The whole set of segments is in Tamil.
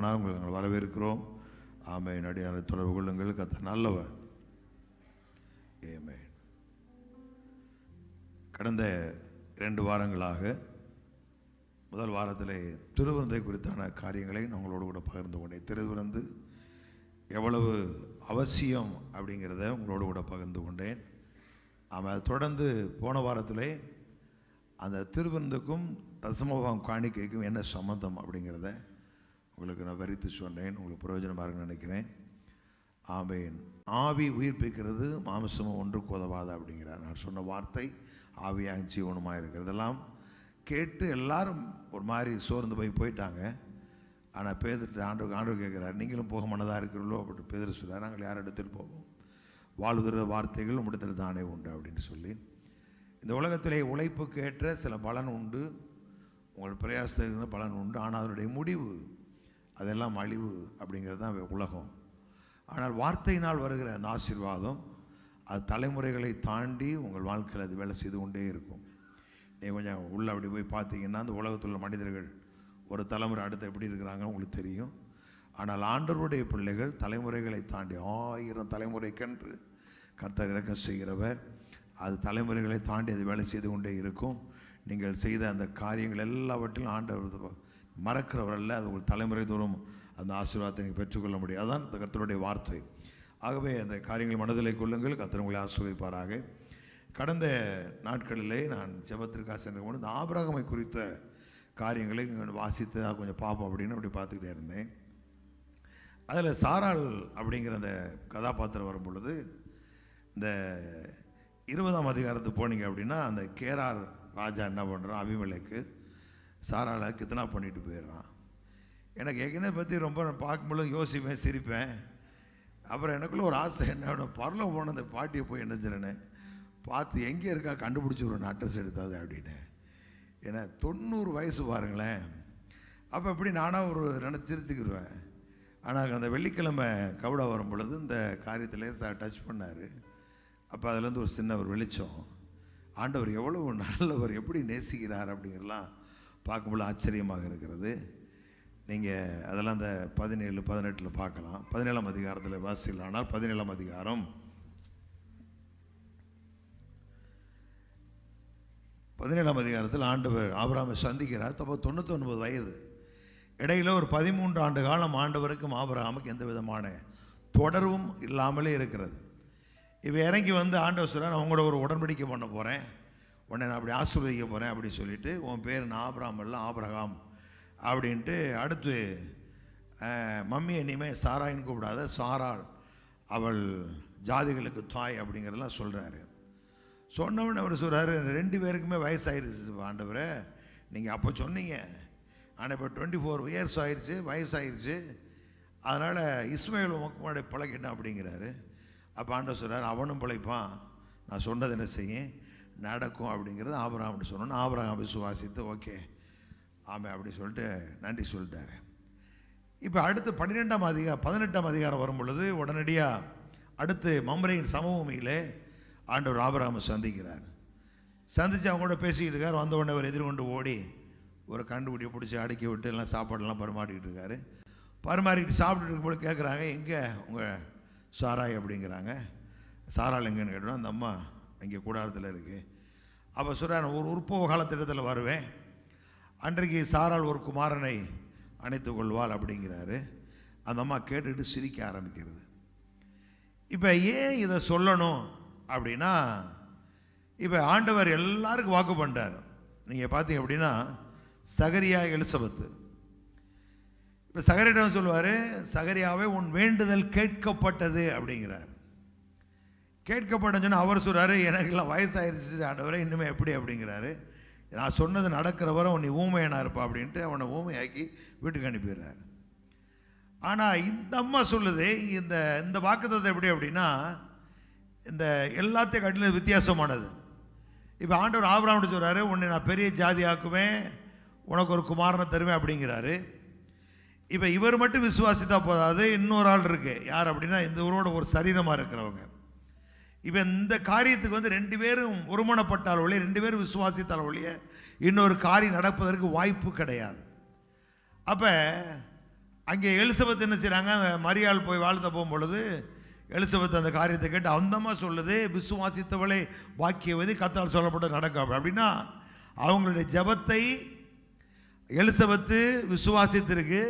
நாங்கள் வரவேற்கிறோம். ஆமென். அடியாரை தொடர்பு கொள்ளுங்கள். கர்த்தர் நல்லவர். ஆமென். கடந்த 2 வாரங்களாக முதல் வாரத்திலே திருவிருந்தை குறித்தான காரியங்களை நான் உங்களோடு கூட பகிர்ந்து கொண்டேன். திருவிருந்து எவ்வளவு அவசியம் அப்படிங்கிறத உங்களோடு கூட பகிர்ந்து கொண்டேன். ஆமாம், தொடர்ந்து போன வாரத்திலே அந்த திருவிருந்துக்கும் தசமபாகம் காணிக்கைக்கும் என்ன சம்மந்தம் அப்படிங்கிறத உங்களுக்கு நான் வரித்து சொன்னேன். உங்களுக்கு பிரயோஜனமாக இருக்குன்னு நினைக்கிறேன். ஆமென். ஆவி உயிர்ப்பிக்கிறது, மாம்சமும் ஒன்றுக்கு உதவாது அப்படிங்கிறார். நான் சொன்ன வார்த்தை ஆவியாக ஜீவனமாக இருக்கிறதெல்லாம் கேட்டு எல்லாரும் ஒரு மாதிரி சோர்ந்து போயிட்டாங்க. ஆனால் பேதுட்டு ஆண்டவர் கேட்குறாரு, நீங்களும் போக மனதாக இருக்கிறீர்களோ அப்படின்னு பேதுரு சொல்கிறார். நாங்கள் யார் இடத்தில் போவோம்? வாழ்வுகிற வார்த்தைகள் உம்மிடத்தில் தானே உண்டு அப்படின்னு சொல்லி, இந்த உலகத்திலே உழைப்புக்கு ஏற்ற சில பலன் உண்டு, உங்கள் பிரயாசத்துக்கு பலன் உண்டு. ஆனால் அதனுடைய முடிவு அதெல்லாம் அழிவு அப்படிங்கிறது தான் உலகம். ஆனால் வார்த்தையினால் வருகிற அந்த ஆசீர்வாதம் அது தலைமுறைகளை தாண்டி உங்கள் வாழ்க்கையில் அது வேலை செய்து கொண்டே இருக்கும். நீங்கள் கொஞ்சம் உள்ளே அப்படி போய் பார்த்தீங்கன்னா அந்த உலகத்தில் உள்ள மனிதர்கள் ஒரு தலைமுறை அடுத்து எப்படி இருக்கிறாங்க உங்களுக்கு தெரியும். ஆனால் ஆண்டவருடைய பிள்ளைகள் தலைமுறைகளை தாண்டி 1000 தலைமுறைக்கென்று கர்த்தர் இறக்கம் செய்கிறவர். அது தலைமுறைகளை தாண்டி அது வேலை செய்து கொண்டே இருக்கும். நீங்கள் செய்த அந்த காரியங்கள் எல்லாவற்றிலும் ஆண்டவர் மறக்கிறவர் அல்ல. அது ஒரு தலைமுறை தோறும் அந்த ஆசீர்வாதத்தை நீங்கள் பெற்றுக்கொள்ள முடியும். அதுதான் இந்த கர்த்தருடைய வார்த்தை. ஆகவே அந்த காரியங்கள் மனதிலே கொள்ளுங்கள். கர்த்தர் உங்களை ஆசீர்வதிப்பாராக. கடந்த நாட்களிலே நான் ஜெபத்திற்காக சென்ற போது இந்த ஆபிரகாமை குறித்த காரியங்களை வாசித்து கொஞ்சம் பார்ப்போம் அப்படின்னு அப்படி பார்த்துக்கிட்டே இருந்தேன். அதில் சாராள் அப்படிங்கிற அந்த கதாபாத்திரம் வரும் பொழுது இந்த 20ஆம் அதிகாரத்துக்கு போனீங்க அப்படின்னா அந்த கேரார் ராஜா என்ன பண்ணுறான், அபிமெலேக்கு சாராளை கித்னா பண்ணிட்டு போயிடுறான். எனக்கு ஏற்கனவே பற்றி ரொம்ப பார்க்கும்போது யோசிப்பேன், சிரிப்பேன். அப்புறம் எனக்குள்ளே ஒரு ஆசை, என்ன பரலோகம் போன அந்த பாட்டியை போய் என்ன செய்றேன்னு பார்த்து எங்கே இருக்கா கண்டுபிடிச்சி ஒரு அட்ரஸ் எடுத்தாது அப்படின்னு. ஏன்னா 90 வயசு பாருங்களேன். அப்போ எப்படி நானாக ஒரு சிரிச்சுக்கிடுவேன். ஆனால் அந்த வெள்ளிக்கிழமை கவுடா வரும் பொழுது இந்த காரியத்தில் டச் பண்ணார். அப்போ அதுலேருந்து ஒரு சின்ன ஒரு வெளிச்சம், ஆண்டவர் எவ்வளவு நல்லவர், எப்படி நேசிக்கிறார் அப்படிங்கிறலாம் பார்க்கும்போது ஆச்சரியமாக இருக்கிறது. நீங்கள் அதெல்லாம் அந்த 17, 18 பார்க்கலாம். 17ஆம் அதிகாரத்தில் வாசிக்கலாம். ஆனால் 17ஆம் அதிகாரம் 17ஆம் அதிகாரத்தில் ஆண்டவர் ஆபிரகாமை சந்திக்கிறார். அப்போ 99 வயது. இடையில் ஒரு 13 ஆண்டு காலம் ஆண்டவருக்கும் ஆபிரகாமுக்கு எந்த விதமான தொடர்பும் இல்லாமலே இருக்கிறது. இப்போ இறங்கி வந்து ஆண்டவர் சொல்கிறார், நான் உங்களோட ஒரு உடன்படிக்கை பண்ண போகிறேன், உன்னை நான் அப்படி ஆசீர்வதிக்க போகிறேன் அப்படி சொல்லிவிட்டு, உன் பேர் நான் ஆபிரகாம் இல்லை ஆபிரகாம் அப்படின்ட்டு, அடுத்து மம்மி இனிமேல் சாராயின்னு கூப்பிடாத, சாராள் அவள் ஜாதிகளுக்கு தாய் அப்படிங்கிறதெல்லாம் சொல்கிறாரு. சொன்னவொடனே அவர் சொல்கிறாரு, 2 பேருக்குமே வயசாயிருச்சு ஆண்டவரே, நீங்கள் அப்போ சொன்னீங்க, ஆனால் இப்போ 24 இயர்ஸ் ஆயிடுச்சு, வயசாயிருச்சு, அதனால் இஸ்மாயில் உமக்கு முன்னாடி பழகிட்டேன் அப்படிங்கிறாரு. அப்போ ஆண்டவர் சொல்கிறார், அவனும் பிழைப்பான், நான் சொன்னது என்ன செய்ய நடக்கும் அப்படிங்கிறது ஆபிரகாம் சொன்னோன்னு ஆபிரகாம் விசுவாசித்து ஓகே ஆமாம் அப்படி சொல்லிட்டு நன்றி சொல்லிட்டாரு. இப்போ அடுத்து 18ஆம் அதிகாரம் வரும் பொழுது உடனடியாக அடுத்து மம்ரேயின் சமபூமியிலே ஆண்டவர் ஆபிரகாமை சந்திக்கிறார். சந்தித்து அவங்க கூட பேசிக்கிட்டு இருக்கார். வந்த உடனே அவர் எதிர்கொண்டு ஓடி ஒரு கண்டுபிடியை பிடிச்சி அடுக்கி விட்டு எல்லாம் சாப்பாடெல்லாம் பரிமாறிக்கிட்டு இருக்காரு. பரிமாறிக்கிட்டு சாப்பிட்டுட்டு இருக்கும்போது கேட்குறாங்க, எங்கே உங்கள் சாராய் அப்படிங்கிறாங்க. சாராள் எங்கேன்னு கேட்டோன்னா அந்த அம்மா அங்கே கூடாரத்தில் இருக்குது. அப்போ சொல்கிறார், ஒரு உற்பவ காலத்திட்டத்தில் வருவேன், அன்றைக்கு சாராள் ஒரு குமாரனை அணைத்து கொள்வாள் அப்படிங்கிறாரு. அந்த அம்மா கேட்டுக்கிட்டு சிரிக்க ஆரம்பிக்கிறது. இப்போ ஏன் இதை சொல்லணும் அப்படின்னா, இப்போ ஆண்டவர் எல்லாருக்கும் வாக்கு பண்ணுறார். நீங்கள் பார்த்தீங்க அப்படின்னா சகரியா எலிசபெத்து, இப்போ சகரியிடம் சொல்லுவார், சகரியாவே உன் வேண்டுதல் கேட்கப்பட்டது அப்படிங்கிறார். கேட்கப்பட்டன்னு சொன்னால் அவர் சொல்கிறாரு, எனக்கெல்லாம் வயசாயிருச்சு ஆண்டவரே, இன்னுமே எப்படி அப்படிங்கிறாரு. நான் சொன்னது நடக்கிற வரை நீ ஊமையனா இருப்பா அப்படின்ட்டு அவனை ஊமையாக்கி வீட்டுக்கு அனுப்பிடுறாரு. ஆனால் இந்த அம்மா சொல்லுது, இந்த வாக்குத்தத்தம் எப்படி அப்படின்னா இந்த எல்லாத்தையும் கட்டில வித்தியாசமானது. இப்போ ஆண்டவர் ஆபிரகாம்கிட்ட சொல்கிறாரு, உன்னை நான் பெரிய ஜாதி ஆக்குவேன், உனக்கு ஒரு குமாரனை தருவேன் அப்படிங்கிறாரு. இப்போ இவர் மட்டும் விசுவாசித்தா போதாது, இன்னொரு ஆள் இருக்கு. யார் அப்படின்னா இந்த ஊரோட ஒரு சரீரமாக இருக்கிறவங்க. இப்போ இந்த காரியத்துக்கு வந்து 2 பேரும் ஒருமனப்பட்டால் ஒழிய, 2 பேரும் விசுவாசித்தால் ஒழிய இன்னொரு காரியம் நடப்பதற்கு வாய்ப்பு கிடையாது. அப்போ அங்கே எலிசபெத் என்ன செய்கிறாங்க, மரியாள் போய் வாழ்த்த போகும் பொழுது எலிசபெத் அந்த காரியத்தை கேட்டு அந்தமா சொல்லுது, விசுவாசித்தவளை வாக்கியவதி கர்த்தரால் சொல்லப்பட்டு நடக்கும். அப்படின்னா அவங்களுடைய ஜெபத்தை எலிசபெத்து விசுவாசித்திருக்கு.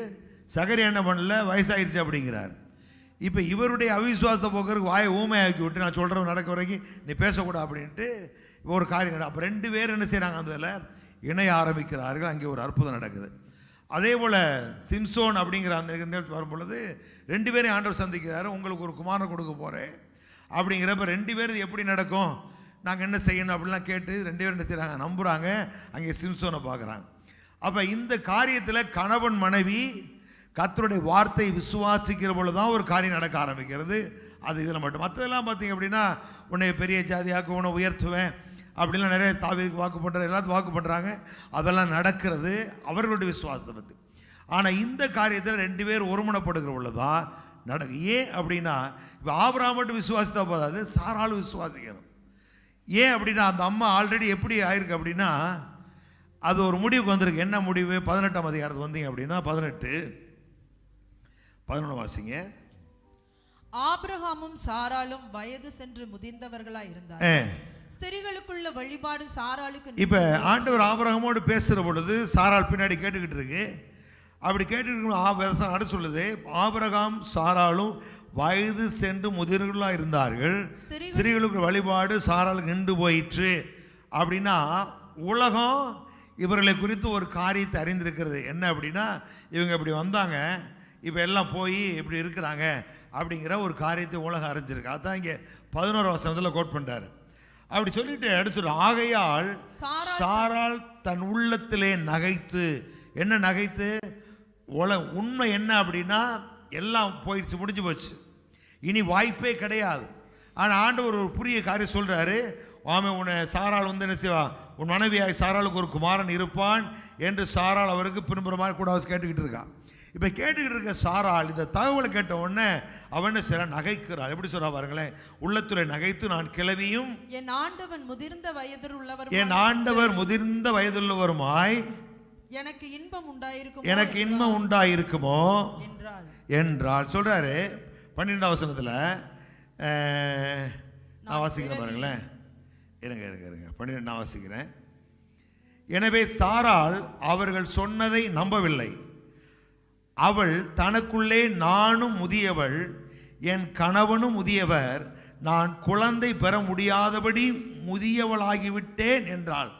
சகரியா என்ன பண்ணல, வயசாகிடுச்சு அப்படிங்கிறார். இப்போ இவருடைய அவிசுவாசத்தை போக்குறதுக்கு வாயை ஊமையாக்கி விட்டு நான் சொல்கிறது நடக்க வரைக்கும் நீ பேசக்கூடாது அப்படின்ட்டு இப்போ ஒரு காரியம். அப்போ 2 பேர் என்ன செய்கிறாங்க, அதில் இணைய ஆரம்பிக்கிறார்கள். அங்கே ஒரு அற்புதம் நடக்குது. அதே போல் சிம்சோன் அப்படிங்கிற அந்த நிகழ்ச்சி வரும் பொழுது 2 பேரையும் ஆண்டவர் சந்திக்கிறாரு. உங்களுக்கு ஒரு குமாரன் கொடுக்க போகிறேன் அப்படிங்கிறப்ப 2 பேர் எப்படி நடக்கும், நாங்கள் என்ன செய்யணும் அப்படிலாம் கேட்டு 2 பேரும் என்ன செய்கிறாங்க, நம்புகிறாங்க. அங்கே சிம்சோனை பார்க்குறாங்க. அப்போ இந்த காரியத்தில் கணவன் மனைவி கர்த்தருடைய வார்த்தை விசுவாசிக்கிற பொழுது தான் ஒரு காரியம் நடக்க ஆரம்பிக்கிறது. அது இதில் மட்டும். மற்றதெல்லாம் பார்த்தீங்க அப்படின்னா உன்னை பெரிய ஜாதியாக்க, உன்னை உயர்த்துவேன் அப்படிலாம் நிறைய தாவீதுக்கு வாக்கு பண்ணுற, எல்லாத்துக்கும் வாக்கு பண்ணுறாங்க. அதெல்லாம் நடக்கிறது அவர்களுடைய விசுவாசத்தை பற்றி. ஆனால் இந்த காரியத்தில் 2 பேர் ஒருமனப்படுகிற பொழுதுதான் நடக்கும். ஏன் அப்படின்னா இப்போ ஆபிரகாம் மட்டும் விசுவாசித்தா போதாது, சாராளும் விசுவாசிக்கணும். ஏன் அப்படின்னா அந்த அம்மா ஆல்ரெடி எப்படி ஆயிருக்கு அப்படின்னா அது ஒரு முடிவுக்கு வந்திருக்கு. என்ன முடிவு? 18ஆம் அதிகாரத்துக்கு வந்தீங்க அப்படின்னா 18:11 வாசிங்க. ஆபிரகாமும் சாராளும் வயது சென்று முதிர்ந்தவர்களாய் இருந்தார். ஸ்திரீகளுக்குள்ள வழிபாடு சாராளுக்கு. இப்ப ஆண்டவர் ஆபிரகாமோடு பேசுற பொழுது சாராள் பின்னாடி கேட்டுக்கிட்டு இருக்கு. அப்படி கேட்டுக்கிட்டு அடு சொல்லுது, ஆபிரகாம் சாராளும் வயது சென்று முதிர்ந்தவர்களாக இருந்தார்கள், ஸ்திரீகளுக்கு வழிபாடு சாராளுக்கு நின்று போயிற்று. அப்படின்னா உலகம் இவர்களை குறித்து ஒரு காரியத்தை அறிந்திருக்கிறது. என்ன அப்படின்னா இவங்க இப்படி வந்தாங்க, இப்போ எல்லாம் போய் இப்படி இருக்கிறாங்க அப்படிங்கிற ஒரு காரியத்தை உலகம் அறிஞ்சிருக்கு. அதான் இங்கே 11 வசனத்தில் கோட் பண்ணுறாரு. அப்படி சொல்லிட்டு அடுத்து ஆகையால் சாராள் தன் உள்ளத்திலே நகைத்து, என்ன நகைத்து, உண்மை என்ன அப்படின்னா எல்லாம் போயிடுச்சு, முடிஞ்சு போச்சு, இனி வாய்ப்பே கிடையாது. ஆனால் ஆண்டவர் ஒரு புதிய காரியம் சொல்கிறாரு. ஆமே, உன்னை சாராள் வந்து என்ன செய்வா, உன் மனைவியாய் சாராளுக்கு ஒரு குமாரன் இருப்பான் என்று சாராள் அவருக்கு பின்புறமாக கூட கேட்டுக்கிட்டு இருக்கான். இப்போ கேட்டுக்கிட்டு இருக்க சாராள் இந்த தகவலை கேட்ட உடனே அவன் என்ன செய்யறான், நகைக்கிறாள். எப்படி சொல்றா பாருங்களேன், உள்ளத்துறை நகைத்து நான் கிளவியும் என் ஆண்டவன் முதிர்ந்த வயதில் உள்ளவர், என் ஆண்டவர் முதிர்ந்த வயதுள்ளவருமாய் எனக்கு இன்பம் உண்டாயிருக்கும், எனக்கு இன்பம் உண்டாயிருக்குமோ என்றால் சொல்றாரு. 12ஆம் வசனத்தில் நான் வாசிக்கிறேன் பாருங்களேன். இருங்க 12 நான் வாசிக்கிறேன். எனவே சாராள் அவர்கள் சொன்னதை நம்பவில்லை. அவள் தனக்குள்ளே நானும் முதியவள், என் கணவனும் முதியவர், நான் குழந்தை பெற முடியாதபடி முதியவளாகிவிட்டேன் என்றாள்.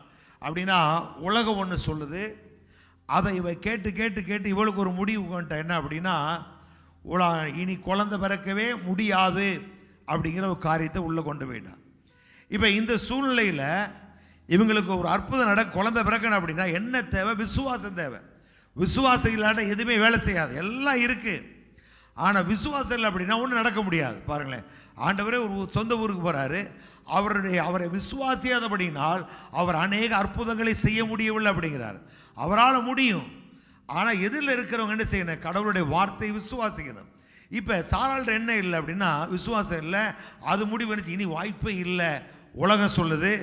அப்படின்னா உலகம் ஒன்று சொல்லுது, அதை இவ கேட்டு கேட்டு கேட்டு இவளுக்கு ஒரு முடிவு கொண்ட. என்ன அப்படின்னா இனி குழந்தை பிறக்கவே முடியாது அப்படிங்கிற ஒரு காரியத்தை உள்ளே கொண்டு போயிட்டான். இப்போ இந்த சூழ்நிலையில் இவங்களுக்கு ஒரு அற்புதம் குழந்தை பிறக்கணும் அப்படின்னா என்ன தேவை? விசுவாசம் தேவை. விசுவாசம் இல்லாட்ட எதுவுமே வேலை செய்யாது. எல்லாம் இருக்கு, ஆனால் விசுவாசம் இல்லை அப்படின்னா ஒன்றும் நடக்க முடியாது. பாருங்களேன், ஆண்டவரே ஒரு சொந்த ஊருக்கு போறாரு, அவரை விசுவாசியாதபடினால் அவர் அநேக அற்புதங்களை செய்ய முடியவில்லை அப்படிங்கிறார். அவரால் முடியும், ஆனால் எதில் இருக்கிறவங்க என்ன செய்யணும்? கடவுளுடைய வார்த்தையை விசுவாசிக்கணும். இப்போ சாராள் என்ன இல்லை அப்படின்னா விசுவாசம் இல்லை, அது முடிவு இனி வாய்ப்பே இல்லை உலகம் சொல்லுது.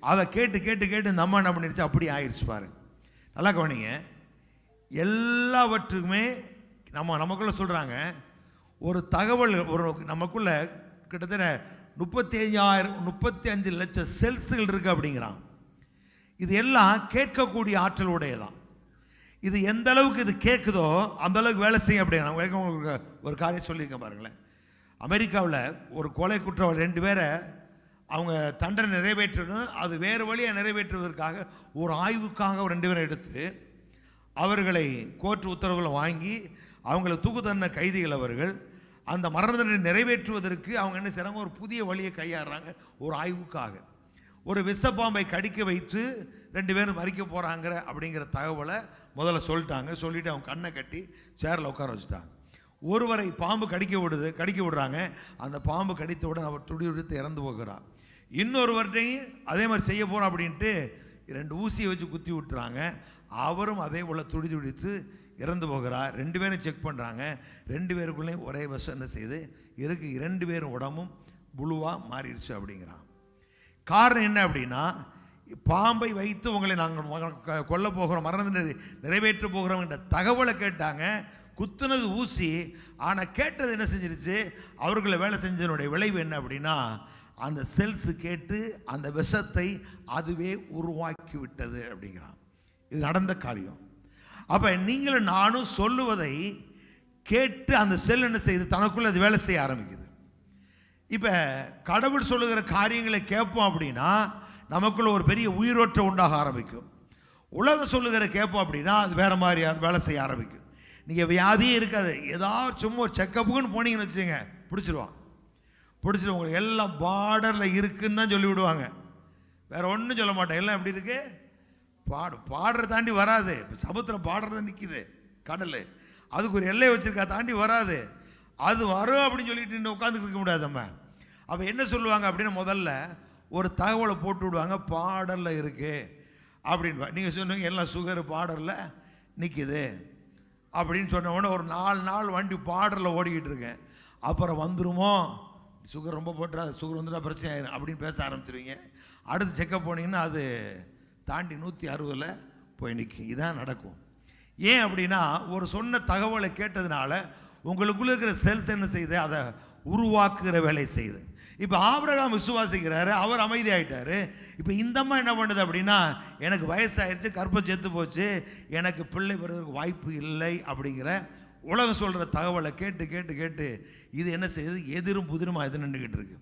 அதை கேட்டு கேட்டு கேட்டு இந்த அம்மா என்ன பண்ணிடுச்சு, அப்படி ஆயிடுச்சு. பாரு, நல்லா கவனிங்க. எல்லாவற்றுக்குமே நமக்குள்ள சொல்கிறாங்க ஒரு தகவல், ஒரு நமக்குள்ள கிட்டத்தட்ட 35 லட்சம் செல்ஸ்கள் இருக்குது அப்படிங்கிறான். இது எல்லாம் கேட்கக்கூடிய ஆற்றலுடையதான். இது எந்த அளவுக்கு இது கேட்குதோ அந்த அளவுக்கு வேலை செய்யும் அப்படிங்கிற ஒரு காரியம் சொல்லியிருக்கேன் பாருங்களேன். அமெரிக்காவில் ஒரு கொலை குற்றம் 2 பேரை அவங்க தண்டனை நிறைவேற்றணும், அது வேறு வழியாக நிறைவேற்றுவதற்காக ஒரு ஆய்வுக்காக 2 பேரை எடுத்து அவர்களை கோர்ட் உத்தரவுகளை வாங்கி அவங்களை தூக்கு தண்டனை கைதிகள் அவர்கள் அந்த மரண தண்டனை நிறைவேற்றுவதற்கு அவங்க என்ன செய்கிறாங்க, ஒரு புதிய வழியை கையாடுறாங்க. ஒரு ஆய்வுக்காக ஒரு விஷப்பாம்பை கடிக்க வைத்து 2 பேரும் மறிக்க போகிறாங்கிற அப்படிங்கிற தகவலை முதல்ல சொல்லிட்டாங்க. சொல்லிவிட்டு அவங்க கண்ணை கட்டி சேரில் உட்கார வச்சுட்டாங்க. ஒருவரை பாம்பு கடிக்க விடுறாங்க. அந்த பாம்பு கடித்தவுடன் அவர் துடி உடித்து இறந்து போகிறார். இன்னொருவர்கிட்டையும் அதே மாதிரி செய்ய போகிறோம் அப்படின்ட்டு 2 ஊசியை வச்சு குத்தி விட்டுறாங்க. அவரும் அதே போல் துடி துடித்து இறந்து போகிறார். 2 பேரும் செக் பண்ணுறாங்க. 2 பேருக்குள்ளேயும் ஒரே விஷம் என்ன செய்யுது இருக்கு, 2 பேரும் உடம்பும் புழுவாக மாறிடுச்சு அப்படிங்கிறான். காரணம் என்ன அப்படின்னா, பாம்பை வைத்து உங்களை நாங்கள் கொல்ல போகிறோம், மரண நிறைவேற்ற போகிறோம் என்ற தகவலை கேட்டாங்க. குத்துனது ஊசி, ஆனால் கேட்டது என்ன செஞ்சிருச்சு? அவர்களை வேலை செஞ்சதனுடைய விளைவு என்ன அப்படின்னா, அந்த செல்ஸ் கேட்டு அந்த விஷத்தை அதுவே உருவாக்கி விட்டது அப்படிங்கிறான். இது நடந்த காரியம். அப்போ நீங்களும் நானும் சொல்லுவதை கேட்டு அந்த செல் என்ன செய்யுது? தனக்குள்ள அது வேலை செய்ய ஆரம்பிக்குது. இப்போ கடவுள் சொல்லுகிற காரியங்களை கேட்போம் அப்படின்னா நமக்குள்ள ஒரு பெரிய உயிரோட்டம் உண்டாக ஆரம்பிக்கும். உலகம் சொல்லுகிற கேட்போம் அப்படின்னா அது வேறு மாதிரி வேலை செய்ய ஆரம்பிக்கும். நீங்கள் வியாதியே இருக்காது, ஏதாவது சும்மா ஒரு செக்கப்புக்குன்னு போனீங்கன்னு வச்சுங்க, பிடிச்சிருவான். பிடிச்சிட்டு உங்களுக்கு எல்லாம் பார்டரில் இருக்குன்னு தான் சொல்லி விடுவாங்க, வேறு ஒன்றும் சொல்ல மாட்டேன். எல்லாம் எப்படி இருக்கு? பாடுற தாண்டி வராது. இப்போ சமுத்திரம் பாடுறது தான் நிற்கிது, கடல் அதுக்கு ஒரு எல்லை வச்சுருக்கா, தாண்டி வராது. அது வரும் அப்படின்னு சொல்லிட்டு இன்னும் உட்காந்துட்டு இருக்க முடியாது நம்ம. அப்போ என்ன சொல்லுவாங்க அப்படின்னா, முதல்ல ஒரு தகவலை போட்டு விடுவாங்க, பார்டரில் இருக்குது அப்படின்னு. நீங்கள் சொன்னீங்க எல்லாம் சுகர் பார்டரில் நிற்கிது அப்படின்னு சொன்ன உடனே ஒரு 4 நாள் வண்டி பார்டரில் ஓடிக்கிட்டு இருக்கேன். அப்புறம் வந்துருமோ, சுகர் ரொம்ப போட்டுறா, சுகர் வந்துட்டா பிரச்சனை ஆயிரும் அப்படின்னு பேச ஆரம்பிச்சிருவீங்க. அடுத்து செக்கப் போனீங்கன்னா அது தாண்டி 160 போய் நிற்கும். இதான் நடக்கும். ஏன் அப்படின்னா, ஒரு சொன்ன தகவலை கேட்டதுனால உங்களுக்குள்ள இருக்கிற செல்ஸ் என்ன செய்யுது? அதை உருவாக்குகிற வேலை செய்யுது. இப்போ ஆபிரகாம் விசுவாசிக்கிறாரு, அவர் அமைதி ஆகிட்டாரு. இப்போ இந்த அம்மா என்ன பண்ணுது அப்படின்னா, எனக்கு வயசாயிருச்சு, கர்ப்பம் செத்து போச்சு, எனக்கு பிள்ளை பெறுவதற்கு வாய்ப்பு இல்லை அப்படிங்கிற உலகம் சொல்கிற தகவலை கேட்டு கேட்டு கேட்டு இது என்ன செய்யுது? எதிரும் புதிருமா இது நின்றுக்கிட்டு இருக்கு.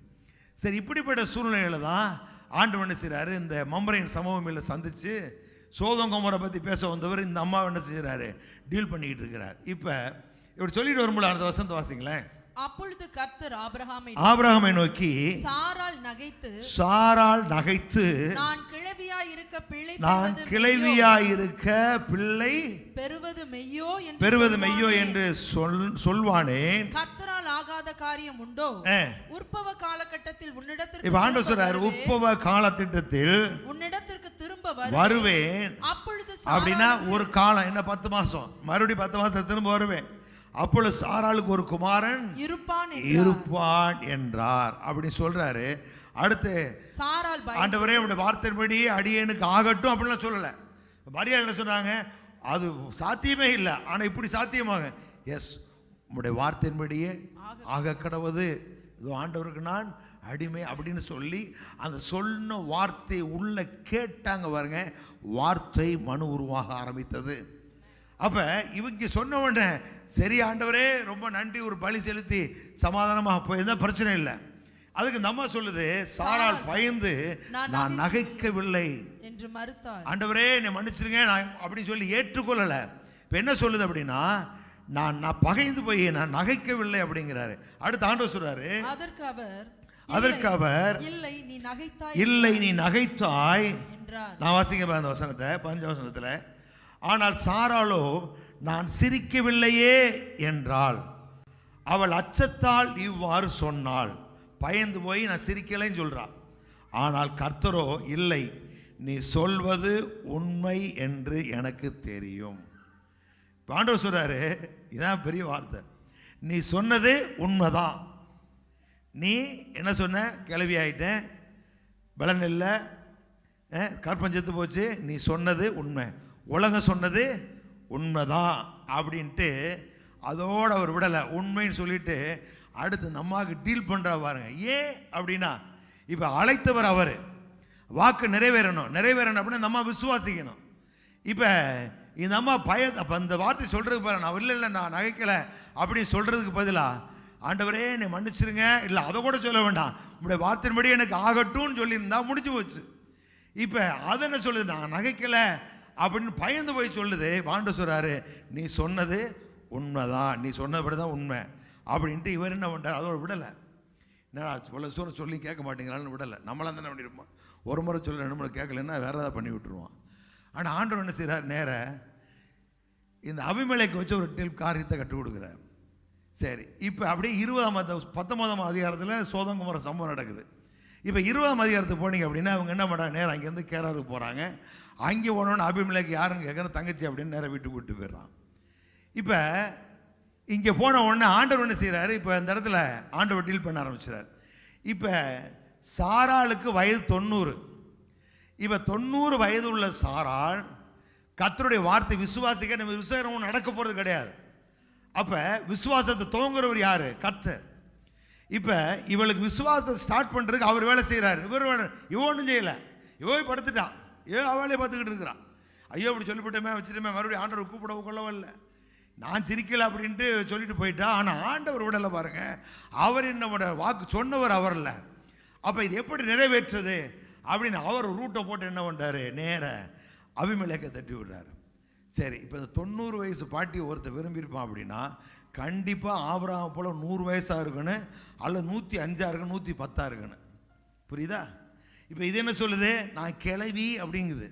சரி, இப்படிப்பட்ட சூழ்நிலையில் தான் ஆண்டவர் என்ன செய்கிறாரு? இந்த மம்ரேயின் சமூகமில் சந்தித்து சோதோம் கொமோரை பற்றி பேச வந்தவர் இந்த அம்மாவை என்ன செய்கிறாரு? டீல் பண்ணிக்கிட்டு இருக்கிறார். இப்போ இப்படி சொல்லிட்டு வரும்போது அந்த வசனத்தை வாசிங்களேன். அப்பொழுது கர்த்தர் ஆபிரகாமை நோக்கி, சாராள் நகைத்து நான் கிழவியாய் இருக்க பிள்ளை பெறுவது மெய்யோ என்று சொல்வானேன். கர்த்தரால் ஆகாத காரியம் உண்டோ? உற்பவ காலகட்டத்தில் உன்னிடத்திற்கு, இப்ப ஆண்டவர் சொல்றாரு, உற்பவ காலகட்டத்தில் உன்னிடத்திற்கு திரும்ப வருவேன். அப்பொழுது அப்படின்னா ஒரு காலம் என்ன, 10 மாசம், மறுபடியும் 10 மாசத்துல திரும்ப வருவேன். அப்பொழுது சாராளுக்கு ஒரு குமாரன் இருப்பான் என்றார் அப்படி சொல்றாரு. அடுத்து ஆண்டவரே உடைய வார்த்தையின்படி அடியேனுக்கு ஆகட்டும் அப்படின்லாம் சொல்லல. மரியாள் என்ன சொன்னாங்க? அது சாத்தியமே இல்லை, ஆனா இப்படி சாத்தியமாக, எஸ் உடைய வார்த்தையின்படியே ஆக கடவுது, இதோ ஆண்டவருக்கு நான் அடிமை அப்படின்னு சொல்லி அந்த சொன்ன வார்த்தை உள்ள கேட்டாங்க பாருங்க. வார்த்தை மனு உருவாக ஆரம்பித்தது. அப்ப இவங்க சொன்ன உடனே, சரி ஆண்டவரே ரொம்ப நன்றி, ஒரு பலி செலுத்தி சமாதானமாக போயிருந்தா பிரச்சனை இல்லை. அதுக்கு நம்ம சொல்லுது, சாராள் பயந்து நான் நகைக்கவில்லை என்று மறுத்தாள். ஆண்டவரே என்னை மன்னிச்சிருங்க நான் அப்படின்னு சொல்லி ஏற்றுக்கொள்ளல. இப்ப என்ன சொல்லுது அப்படின்னா, நான் பகைந்து போய் நான் நகைக்கவில்லை அப்படிங்கிறாரு. அடுத்து ஆண்டவர் சொல்றாரு, அதற்கு அவர் இல்லை நீ நகைத்தாய் என்றார். நான் வாசிக்க அந்த வசனத்தை 15 வசனத்துல, ஆனால் சாராளோ நான் சிரிக்கவில்லையே என்றாள். அவள் அச்சத்தால் இவ்வாறு சொன்னாள், பயந்து போய் நான் சிரிக்கலைன்னு சொல்றாள். ஆனால் கர்த்தரோ, இல்லை நீ சொல்வது உண்மை என்று எனக்கு தெரியும். ஆண்டவர் சொல்றாரு, இதான் பெரிய வார்த்தை, நீ சொன்னது உண்மைதான். நீ என்ன சொன்ன? கிளவி ஆயிட்டேன், பலன் இல்லை, கற்பம் செத்து போச்சு, நீ சொன்னது உண்மை, உலகம் சொன்னது உண்மைதான் அப்படின்ட்டு அதோட அவர் விடலை. உண்மைன்னு சொல்லிட்டு அடுத்து நம்மாக்கு டீல் பண்ணுறா பாருங்க. ஏன் அப்படின்னா, இப்போ அழைத்தவர் அவர், வாக்கு நிறைவேறணும் அப்படின்னா நம்ம விசுவாசிக்கணும். இப்போ இந்த அம்மா அப்போ இந்த வார்த்தை சொல்கிறதுக்கு பதிலாக, நான் இல்லை நான் நகைக்கலை அப்படின்னு சொல்கிறதுக்கு பதிலாக, ஆண்டவரே என்னை மன்னிச்சிருங்க, இல்லை அதை கூட சொல்ல வேண்டாம், உங்களுடைய வார்த்தையின்படி எனக்கு ஆகட்டும்னு சொல்லியிருந்தா முடிஞ்சு போச்சு. இப்போ அதை என்ன சொல்லுது? நான் நகைக்கலை அப்படின்னு பயந்து போய் சொல்லுது. ஆண்டவர் சொல்றாரு, நீ சொன்னது உண்மைதான், நீ சொன்னபடி தான் உண்மை அப்படின்ட்டு இவர் என்ன பண்ணுறாரு? அதோட விடலை. என்னடா சொல்லி கேட்க மாட்டேங்கிறான்னு விடலை. நம்மளாம் தானே பண்ணிருப்போம், ஒரு முறை சொல்ல 2 முறை கேட்கலன்னா வேற ஏதாவது பண்ணி விட்டுருவான். ஆனால் ஆண்டவர் என்ன செய்கிறார்? நேர இந்த அபிமெலேக்கு வச்சு ஒரு காரியத்தை கற்றுக் கொடுக்குறார். சரி, இப்போ அப்படியே 19ஆம் அதிகாரத்தில் சோதோம் கொமோரா சம்பவம் நடக்குது. இப்போ 20ஆம் அதிகாரத்துக்கு போனீங்க அப்படின்னா அவங்க என்ன பண்ணுறாங்க? நேரம் அங்கேருந்து கேராருக்கு போகிறாங்க. அங்கே போனோன்னு அபிமெலேக்கு யாருன்னு கேட்குற, தங்கச்சி அப்படின்னு நேரம் வீட்டுக்கு விட்டு போயிடுறான். இப்போ இங்கே போன உடனே ஆண்டவர் என்ன செய்கிறாரு? இப்போ இந்த இடத்துல ஆண்டவர் டீல் பண்ண ஆரம்பிச்சிடார். இப்போ சாராளுக்கு வயது 90. இப்போ 90 வயது உள்ள சாராள் கர்த்தருடைய வார்த்தை விசுவாசிக்க, நம்ம விசுவாசம் நடக்க போகிறது கிடையாது. அப்ப விசுவாசத்தை துவங்குறவர் யாரு? கர்த்தர். இப்ப இவளுக்கு விசுவாசத்தை ஸ்டார்ட் பண்றதுக்கு அவர் வேலை செய்யறாரு. இவன் ஒன்றும் செய்யல. இவன் படுத்துட்டான். அவளே பார்த்துக்கிட்டு இருக்கிறான். ஐயோ இப்படி சொல்லிவிட்டமே வச்சுட்டுமே மறுபடியும் ஆண்டவர் கூப்பிட கொள்ளவே இல்லை. நான் சிரிக்கல அப்படின்ட்டு சொல்லிட்டு போயிட்டா. ஆனால் ஆண்டவர் விடலை பாருங்க. அவர் என்ன வாக்கு சொன்னவர் அவர் இல்லை. அப்போ இது எப்படி நிறைவேற்றுறது அப்படின்னு அவர் ரூட்டை போட்டு என்ன பண்ணுறாரு, நேர அபிமெலேக்கை தட்டி விடுறாரு. சரி, இப்போ இந்த 90 வயசு பாட்டி ஒருத்தர் விரும்பியிருப்பான் அப்படின்னா கண்டிப்பாக ஆபிரகாம் போல் 100 வயசாக இருக்கணும், அல்ல 105 இருக்கணும், 110 இருக்கணும். புரியுதா? இப்போ இது என்ன சொல்லுது? நான் கிளவி அப்படிங்குது.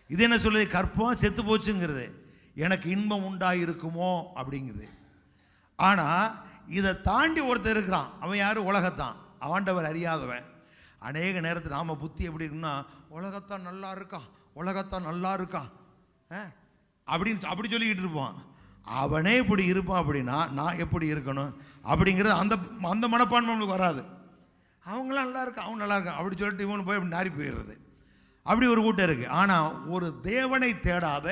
இது என்ன சொல்லுது? கற்பம் செத்து போச்சுங்கிறது. எனக்கு இன்பம் உண்டாயிருக்குமோ அப்படிங்குது. ஆனால் இதை தாண்டி ஒருத்தர் இருக்கிறான். அவன் யார்? உலகத்தான். ஆண்டவர் அறியாதவன். அநேக நேரத்தில் நாம் புத்தி எப்படி இருக்குன்னா, உலகத்தான் நல்லா இருக்கான், உலகத்தான் நல்லா இருக்கான் அப்படின்னு அப்படி சொல்லிக்கிட்டு இருப்பான். அவனே இப்படி இருப்பான் அப்படின்னா நான் எப்படி இருக்கணும் அப்படிங்கிறது அந்த அந்த மனப்பான்மை நம்மளுக்கு வராது. அவங்களாம் நல்லா இருக்கா, அவங்க நல்லா இருக்கான் அப்படி சொல்லிட்டு இவனு போய் அப்படி நாரி போயிடுறது. அப்படி ஒரு கூட்டம் இருக்குது. ஆனால் ஒரு தேவனை தேடாத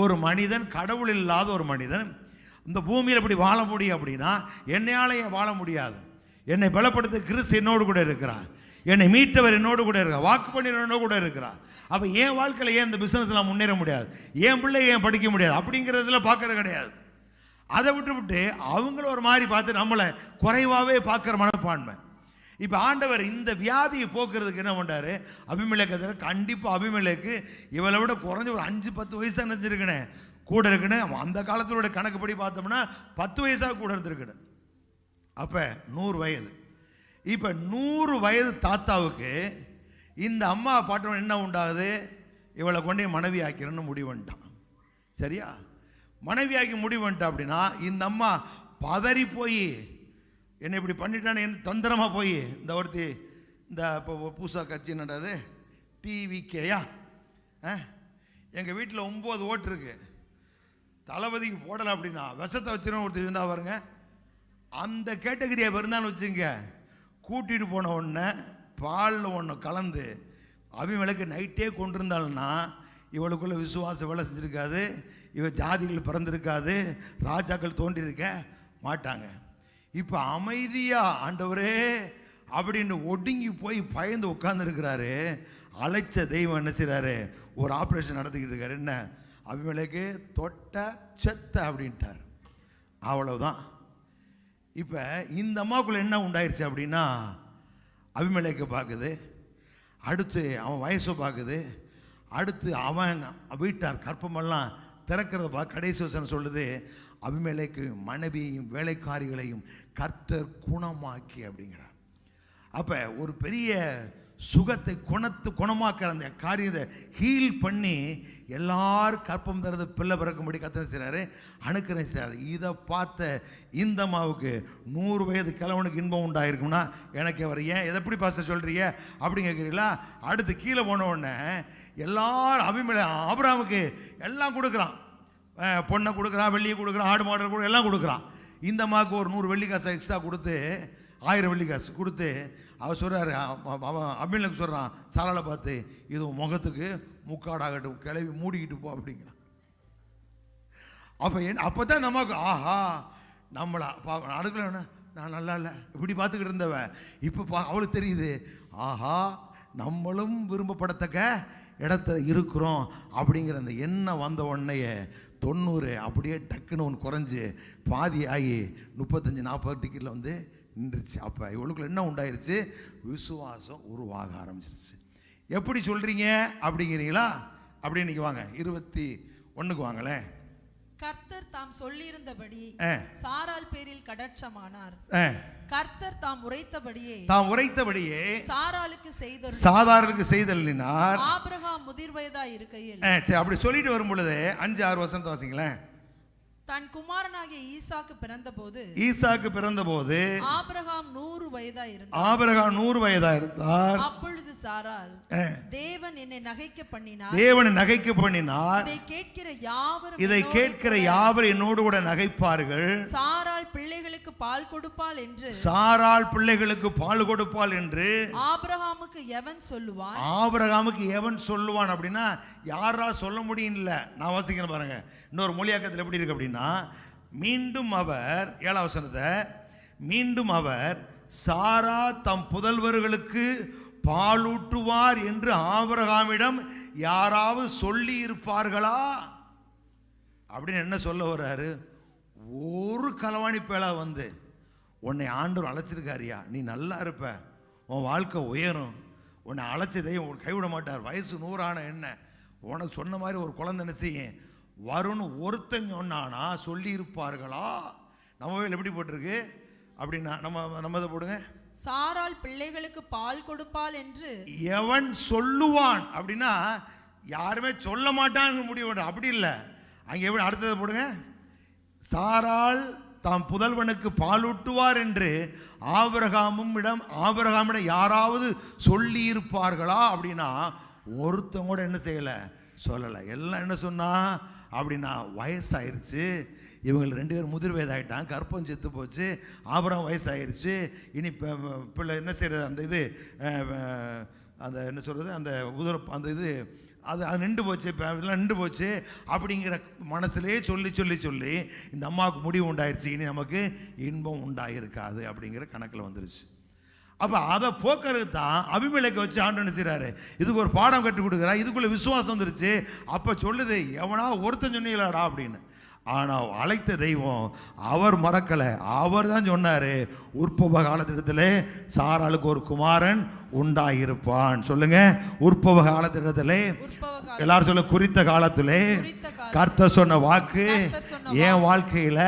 ஒரு மனிதன், கடவுள் இல்லாத ஒரு மனிதன் இந்த பூமியில் இப்படி வாழ முடியும் அப்படின்னா என்னையாலேயே வாழ முடியாது. என்னை பலப்படுத்த கிறிஸ்து என்னோடு கூட இருக்கிறார், என்னை மீட்டவர் என்னோடு கூட இருக்கிறார், வாக்கு பண்ணிடுற என்னோடு கூட இருக்கிறார். அப்போ என் வாழ்க்கையில் ஏன் இந்த பிஸ்னஸ்லாம் முன்னேற முடியாது, என் பிள்ளை ஏன் படிக்க முடியாது அப்படிங்கிறதுல பார்க்கறது கிடையாது. அதை விட்டு அவங்கள ஒரு மாதிரி பார்த்து நம்மளை குறைவாகவே பார்க்குற மனப்பான்மை. இப்போ ஆண்டவர் இந்த வியாதியை போக்குறதுக்கு என்ன பண்ணுறாரு? அபிமெலேக்கு கண்டிப்பாக அபிமெலேக்கு இவளை விட குறைஞ்ச ஒரு 5-10 வயசாக நினைச்சிருக்கனே கூட இருக்குன்னு. அந்த காலத்திலோட கணக்குப்படி பார்த்தோம்னா 10 வயசாக கூட இருந்திருக்கணும். அப்போ 100 வயது. இப்போ 100 வயது தாத்தாவுக்கு இந்த அம்மா பாட்டம் என்ன உண்டாகுது? இவளை கொண்டு மனைவி ஆக்கிறன்னு முடிவு பண்ணிட்டான். சரியா? மனைவி ஆக்கி முடிவு பண்ணிட்டா அப்படின்னா இந்த அம்மா பதறி போய் என்னை இப்படி பண்ணிட்டான்னு என்ன தந்திரமாக போய் இந்த ஒருத்தி இந்த இப்போ புதுசாக கட்சி நடாது டிவிகேயா, எங்கள் வீட்டில் 9 ஓட்டு இருக்கு, தளபதிக்கு போடலை அப்படின்னா விஷத்தை வச்சிடும் ஒருத்தர் இருந்தால் பாருங்க. அந்த கேட்டகரியாக இருந்தான்னு வச்சுங்க, கூட்டிகிட்டு போன உடனே பாலில் ஒன்று கலந்து அபிமெலேக்கு நைட்டே கொண்டிருந்தாள்னா இவளுக்குள்ள விசுவாசம் வேலை செஞ்சுருக்காது, இவ ஜாதிகள் பிறந்திருக்காது, ராஜாக்கள் தோன்றியிருக்க மாட்டாங்க. இப்போ அமைதியாக ஆண்டவரே அப்படின்னு ஒடுங்கி போய் பயந்து உட்கார்ந்துருக்கிறாரு. அழைச்ச தெய்வம் என்ன செய்கிறாரு? ஒரு ஆப்ரேஷன் நடத்திக்கிட்டு இருக்காரு. என்ன? அபிமெலேக்கு தொட்ட செத்த அப்படின்ட்டார். அவ்வளவுதான். இப்போ இந்த அம்மாவுக்குள்ள என்ன உண்டாயிருச்சு அப்படின்னா, அபிமெலேக்கை பார்க்குது, அடுத்து அவன் வயசை பார்க்குது, அடுத்து அவன் வீட்டார் கற்பமெல்லாம் திறக்கிறத பார்க்க கடைசி வசனம் சொல்லுது, அபிமெலேக்கு மனைவியையும் வேலைக்காரிகளையும் கர்த்தர் குணமாக்கி அப்படிங்கிறார். அப்போ ஒரு பெரிய சுகத்தை குணமாக்குற அந்த காரியத்தை ஹீல் பண்ணி எல்லாரும் கற்பம் தரது பிள்ளை பிறக்கும்படி கர்த்தர் செய்கிறாரு, அனுக்கிரகம் செய்கிறாரு. இதை பார்த்த இந்த அம்மாவுக்கு 100 வயது கிழவனுக்கு இன்பம் உண்டாயிருக்கும்னா எனக்கு அவர் ஏன் எதை எப்படி பாச சொல்கிறீங்க அப்படின்னு கேட்குறீங்களா? அடுத்து கீழே போன உடனே எல்லாரும் ஆபிரகாமுக்கு எல்லாம் கொடுக்குறான், பொண்ணை கொடுக்குறான், வெள்ளியை கொடுக்குறான், ஆடு மாடு கூட எல்லாம் கொடுக்குறான். இந்த அம்மாவுக்கு ஒரு 100 வெள்ளி காசை எக்ஸ்ட்ரா கொடுத்து 1000 வெள்ளி காசு கொடுத்து அவர் சொல்கிறாரு, அவன் அபிமெலேக்கு சொல்கிறான் சாராளை பார்த்து, இது முகத்துக்கு முக்காடாகட்டும், கிளவி மூடிக்கிட்டு போ அப்படிங்கிறான். அப்போ தான் இந்த அம்மாவுக்கு ஆஹா நம்மளை அடுக்கல, நான் நல்லா இல்லை இப்படி பார்த்துக்கிட்டு இருந்தவ இப்போ அவளுக்கு தெரியுது, ஆஹா நம்மளும் விரும்பப்படத்தக்க இடத்துல இருக்கிறோம் அப்படிங்கிற அந்த எண்ணம் வந்த உடனேயே 90 அப்படியே டக்குன்னு ஒன்று குறைஞ்சி பாதி ஆகி 35-40 டிக்கெட்டில் வந்து நின்றுச்சு. அப்போ இவளுக்குள்ள என்ன உண்டாயிருச்சு? விசுவாசம் உருவாக ஆரம்பிச்சிருச்சு. எப்படி சொல்கிறீங்க அப்படிங்கிறீங்களா? அப்படி இன்னைக்கு வாங்க 21க்கு வாங்களேன். கர்த்தர் தாம் சொல்லியிருந்தபடி சாராள் பேரில் கடற்றமானார். கர்த்தர் தாம் உரைத்தபடியே சாராளுக்கு செய்தலினார். ஆபிரகாம் முதிர் வயதாய் இருக்கையில். சரி, அப்படி சொல்லிட்டு வரும் பொழுது 5-6 வசனத்தை வாசிங்களேன். தன் குமாரனாகிய ஈசாக்கு பிறந்தபோது ஆபிரகாம் 100 வயதாய் இருந்தார். அப்பொழுது சாராள், தேவன் என்னை நகைக்க பண்ணினார், இதை கேட்கிற யாவர் என்னோடு கூட நகைப்பார்கள். சாராள் பிள்ளைகளுக்கு பால் கொடுப்பாள் என்று ஆபிரகாமுக்கு எவன் சொல்லுவான் அப்படின்னா யாரா சொல்ல முடியும். இல்லை, நான் வாசிக்கிறேன் பாருங்க. இன்னொரு மொழியாக்கத்தில் எப்படி இருக்கு அப்படின்னா, மீண்டும் அவர் 7ஆம் வசனத்தை, மீண்டும் அவர் சாரா தம் புதல்வர்களுக்கு பாலூட்டுவார் என்று ஆபிரகாமிடம் யாராவது சொல்லி இருப்பார்களா அப்படின்னு என்ன சொல்ல வர்றாரு? ஒரு களவாணி பேலா வந்து உன்னை ஆண்டவர் அழைச்சிருக்காரியா, நீ நல்லா இருப்ப, உன் வாழ்க்கை உயரும், உன்னை அழைச்சதை கைவிட மாட்டார், வயசு 100 என்ன உனக்கு சொன்ன மாதிரி ஒரு குழந்தை என்ன செய்யும் வரும்னு ஒருத்தங்க சொன்னானா சொல்லி இருப்பார்களா? நம்ம வேலை எப்படி போட்டிருக்கு அப்படின்னா நம்ம இதை போடுங்க. சாராள் பிள்ளைகளுக்கு பால் கொடுப்பாள் என்று எவன் சொல்லுவான் அப்படின்னா யாருமே சொல்ல மாட்டான்னு முடிவு பண்ற, அப்படி இல்லை. அங்கே எப்படி அடுத்ததை போடுங்க. சாராள் தாம் புதல்வனுக்கு பாலூட்டுவார் என்று ஆபிரகாமிடம் யாராவது சொல்லி இருப்பார்களா அப்படின்னா ஒருத்தங்க கூட என்ன செய்யலை, சொல்லலை. எல்லாம் என்ன சொன்னா அப்படின்னா வயசாயிருச்சு, இவங்க 2 பேரும் முதிர் வயதாயிட்டான், கற்பம் செத்து போச்சு, ஆபிரகாம் வயசாயிருச்சு, இனி பிள்ளை என்ன செய்யறது, அந்த இது அந்த என்ன சொல்றது, அந்த அந்த இது அது நின்று போச்சு, இதெல்லாம் நின்று போச்சு அப்படிங்கிற மனசுலேயே சொல்லி சொல்லி சொல்லி இந்த அம்மாவுக்கு முடிவு உண்டாயிருச்சு, இனி நமக்கு இன்பம் உண்டாயிருக்காது அப்படிங்கிற கணக்கில் வந்துருச்சு. அப்போ அதை போக்குறது தான் அபிமெலேக்கை வச்சு ஆண்டவர் என்ன செய்கிறாரு, இதுக்கு ஒரு பாடம் கற்றுக் கொடுக்குறா, இதுக்குள்ளே விசுவாசம் வந்துருச்சு. அப்போ சொல்லுது, எவனா ஒருத்தன் சொன்னீங்களாடா அப்படின்னு. ஆனால் அழைத்த தெய்வம் அவர் மறக்கலை, அவர் தான் சொன்னார், உற்பவ காலத்திடத்தில் சாராளுக்கு ஒரு குமாரன் உண்டாயிருப்பான். சொல்லுங்க, உற்பவ காலத்திடத்தில் எல்லாரும் சொல்ல, குறித்த காலத்திலே கர்த்தர் சொன்ன வாக்கு என் வாழ்க்கையில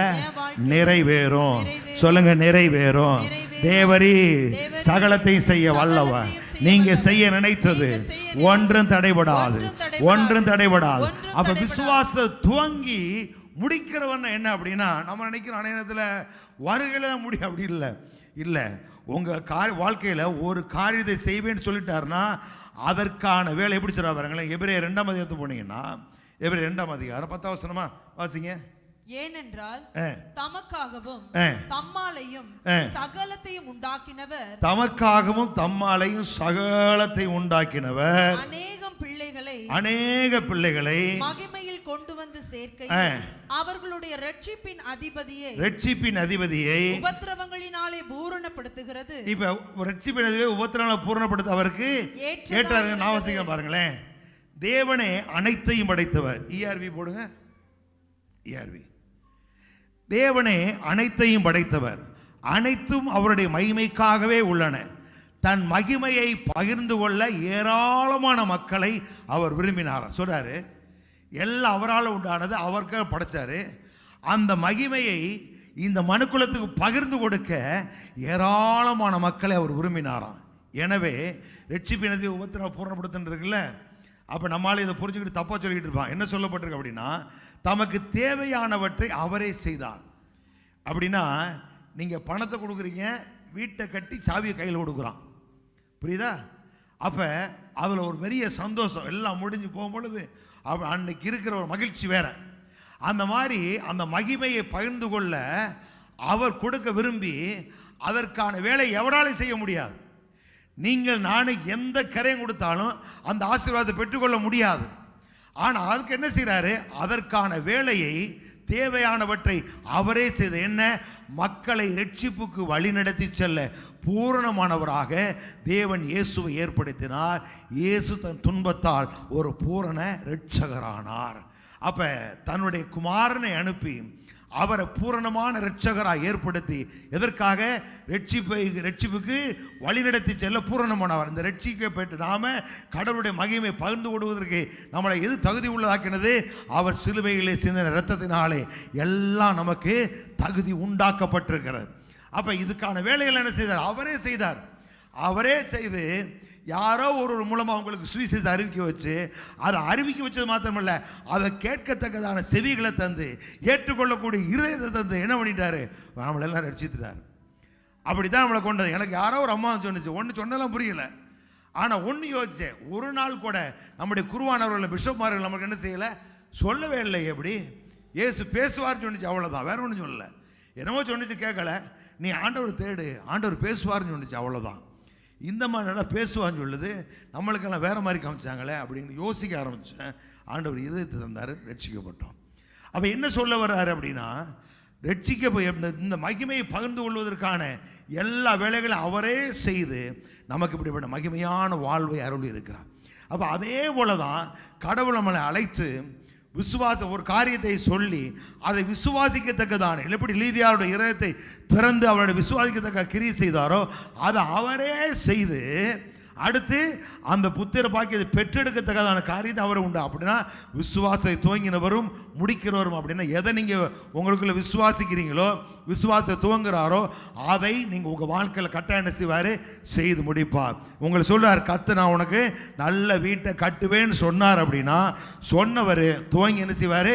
நிறைவேறும். சொல்லுங்க, நிறைவேறும். தேவரி சகலத்தையும் செய்ய வல்லவர், நீங்க செய்ய நினைத்தது ஒன்றும் தடைபடாது, ஒன்றும் தடைபடாது. அப்ப விசுவாசத்தை துவங்கி முடிக்கிறவன் என்ன அப்படின்னா, நம்ம நினைக்கிற நேரத்தில் வருகையில தான் முடியும், அப்படி இல்லை. இல்லை, உங்கள் வாழ்க்கையில் ஒரு காரியத்தை செய்வேன்னு சொல்லிட்டாருன்னா அதற்கான வேலை எப்படி சொல்ல பாருங்களேன். எபிரேயர் 2ஆம் அதிகாரத்துக்கு போனீங்கன்னா, எபிரேயர் 2ஆம் அதிகாரம் 10ஆம் வசனமா வாசிங்க. ஏனென்றால் தமக்காகவும் தம்மாலையும் சகலத்தையும் உண்டாக்கினவர், தமக்காகவும் தம்மாலையும் சகலத்தையும் உண்டாக்கினவர் அநேக பிள்ளைகளை மகிமையில் கொண்டு வந்து சேர்க்க அவர்களுடைய ரட்சிப்பின் அதிபதியை உபத்திரவங்களினாலே பூரணப்படுத்துகிறது. இப்ப ரட்சிப்பின் அதிபதியை உபத்திரவங்களை பூரணப்படுத்த அவருக்கு ஏற்றார்கள். நான் வாசிக்கிறேன் பாருங்களேன். தேவனே அனைத்தையும் படைத்தவர். ERV போடுங்க. ERV. தேவனே அனைத்தையும் படைத்தவர், அனைத்தும் அவருடைய மகிமைக்காகவே உள்ளன. தன் மகிமையை பகிர்ந்து கொள்ள ஏராளமான மக்களை அவர் விரும்பினார். சொல்றாரு, எல்லாம் அவரால் உண்டானது, அவருக்காக படைச்சாரு. அந்த மகிமையை இந்த மனுக்குலத்துக்கு பகிர்ந்து கொடுக்க ஏராளமான மக்களை அவர் விரும்பினாராம். எனவே ரட்சிப்பினதை உபத்திரம் பூர்ணப்படுத்துன்னு இருக்குல்ல, அப்போ நம்மளால இதை புரிஞ்சுக்கிட்டு தப்பாக சொல்லிக்கிட்டு இருப்பான். என்ன சொல்லப்பட்டிருக்கு அப்படின்னா, தமக்கு தேவையானவற்றை அவரே செய்தார். அப்படின்னா நீங்கள் பணத்தை கொடுக்குறீங்க, வீட்டை கட்டி சாவியை கையில் கொடுக்குறான், புரியுதா? அப்போ அதில் ஒரு பெரிய சந்தோஷம், எல்லாம் முடிஞ்சு போகும்பொழுது அன்னைக்கு இருக்கிற ஒரு மகிழ்ச்சி வேற. அந்த மாதிரி அந்த மகிமையை பகிர்ந்து கொள்ள அவர் கொடுக்க விரும்பி அதற்கான வேலை எவராலையும் செய்ய முடியாது. நீங்கள் நானும் எந்த கரையும் கொடுத்தாலும் அந்த ஆசீர்வாதத்தை பெற்றுக்கொள்ள முடியாது. ஆனால் அதுக்கு என்ன செய்கிறாரு, அதற்கான வேலையை தேவையானவற்றை அவரே செய்த என்ன, மக்களை ரட்சிப்புக்கு வழிநடத்தி செல்ல பூரணமானவராக தேவன் இயேசுவை ஏற்படுத்தினார். இயேசு தன் துன்பத்தால் ஒரு பூரண இரட்சகரானார். அப்ப தன்னுடைய குமாரனை அனுப்பி அவரை பூரணமான இரட்சகராக ஏற்படுத்தி, எதற்காக? ரட்சிப்புக்கு வழிநடத்தி செல்ல பூரணமானவர். இந்த ரட்சிக்கை பெற்று நாம கடவுளுடைய மகிமை பகிர்ந்து கொடுவதற்கு நம்மளை எது தகுதி உள்ளதாக்கினது? அவர் சிலுவையிலே சிந்தின இரத்தத்தினாலே எல்லாம் நமக்கு தகுதி உண்டாக்கப்பட்டிருக்கிறது. அப்ப இதுக்கான வேலைகள் என்ன செய்தார்? அவரே செய்தார். அவரே செய்து யாரோ ஒரு மூலமாக அவங்களுக்கு சுவிசேஷத்தை அறிவிக்க வச்சு, அதை அறிவிக்க வச்சது மாத்திரமல்ல, அதை கேட்கத்தக்கதான செவிகளை தந்து, ஏற்றுக்கொள்ளக்கூடிய இருதயத்தை தந்து என்ன பண்ணிட்டாரு, நம்மளெல்லாம் ரட்சித்துட்டார். அப்படி தான் நம்மளை கொண்டது. எனக்கு யாரோ ஒரு அம்மா சொன்னிச்சு, ஒன்று சொன்னதெல்லாம் புரியல, ஆனால் ஒன்று யோசிச்சேன், ஒரு நாள் கூட நம்முடைய குருவானவர்கள் பிஷப்மார்கள் நமக்கு என்ன செய்யலை, சொல்லவே இல்லை. எப்படி இயேசு பேசுவார்னு சொன்னிச்சு, அவ்வளோதான், வேற ஒன்றும் சொல்லலை. என்னமோ சொன்னிச்சு, கேட்கல. நீ ஆண்டவர் தேடு, ஆண்டவர் பேசுவார்னு சொன்னிச்சு, அவ்வளோதான். இந்த மாதிரி நல்லா பேசுவான்னு சொல்லுது, நம்மளுக்கெல்லாம் வேறு மாதிரி காமிச்சாங்களே அப்படின்னு யோசிக்க ஆரம்பித்தேன். ஆண்டவர் இதயத்தை தந்தார், ரட்சிக்கப்பட்டோம். அப்போ என்ன சொல்ல வர்றாரு அப்படின்னா, இந்த மகிமையை பகிர்ந்து கொள்வதற்கான எல்லா வேலைகளும் அவரே செய்து நமக்கு இப்படிப்பட்ட மகிமையான வாழ்வை அருளி இருக்கிறார். அப்போ அதே போல தான் கடவுள் நம்மளை அழைத்து ஒரு காரியத்தை சொல்லி அதை விசுவாசிக்கத்தக்கதான எப்படி லீதியாருடைய இதயத்தை திறந்து அவருடைய விசுவாசிக்கத்தக்க கிரியை செய்தாரோ அதை அவரே செய்து அடுத்து அந்த புத்திர பாக்கியத்தை பெற்றெடுக்கத்தக்கதான காரியத்தை அவர் உண்டு. அப்படின்னா விசுவாசத்தை துவங்கினவரும் முடிக்கிறவரும். அப்படின்னா எதை நீங்கள் உங்களுக்குள்ள விசுவாசிக்கிறீங்களோ விசுவாசத்தை துவங்குறாரோ அதை நீங்கள் உங்கள் வாழ்க்கையில் கட்டாயம் என்ன செய்வார், செய்து முடிப்பார். உங்களை சொல்றார், கர்த்தர் நான் உனக்கு நல்ல வீட்டை கட்டுவேன்னு சொன்னார். அப்படின்னா சொன்னவர் துவங்கி என்ன செய்வார்,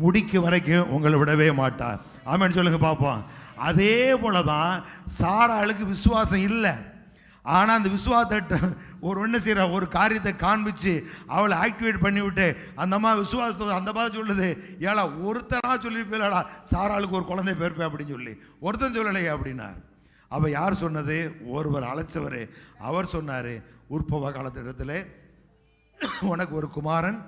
முடிக்க வரைக்கும் உங்களை விடவே மாட்டார். ஆமென் சொல்லுங்க பார்ப்போம். அதே போல தான் சாராளுக்கு விசுவாசம் இல்லை. ஆனால் அந்த விசுவாசத்தை என்ன செய்கிற ஒரு காரியத்தை காண்பிச்சு அவளை ஆக்டிவேட் பண்ணிவிட்டு அந்த அம்மா விசுவாசத்தை அந்த மாதிரி சொல்லுது, ஏழா ஒருத்தனா சொல்லியிருப்பேலடா சாராளுக்கு ஒரு குழந்தை பிறப்பேன் அப்படின்னு சொல்லி, ஒருத்தன் சொல்லலையே அப்படின்னார். அப்போ யார் சொன்னது, ஒருவர் அழைச்சவர். அவர் சொன்னார், உற்பவ காலத்திடத்தில் உனக்கு ஒரு குமாரன்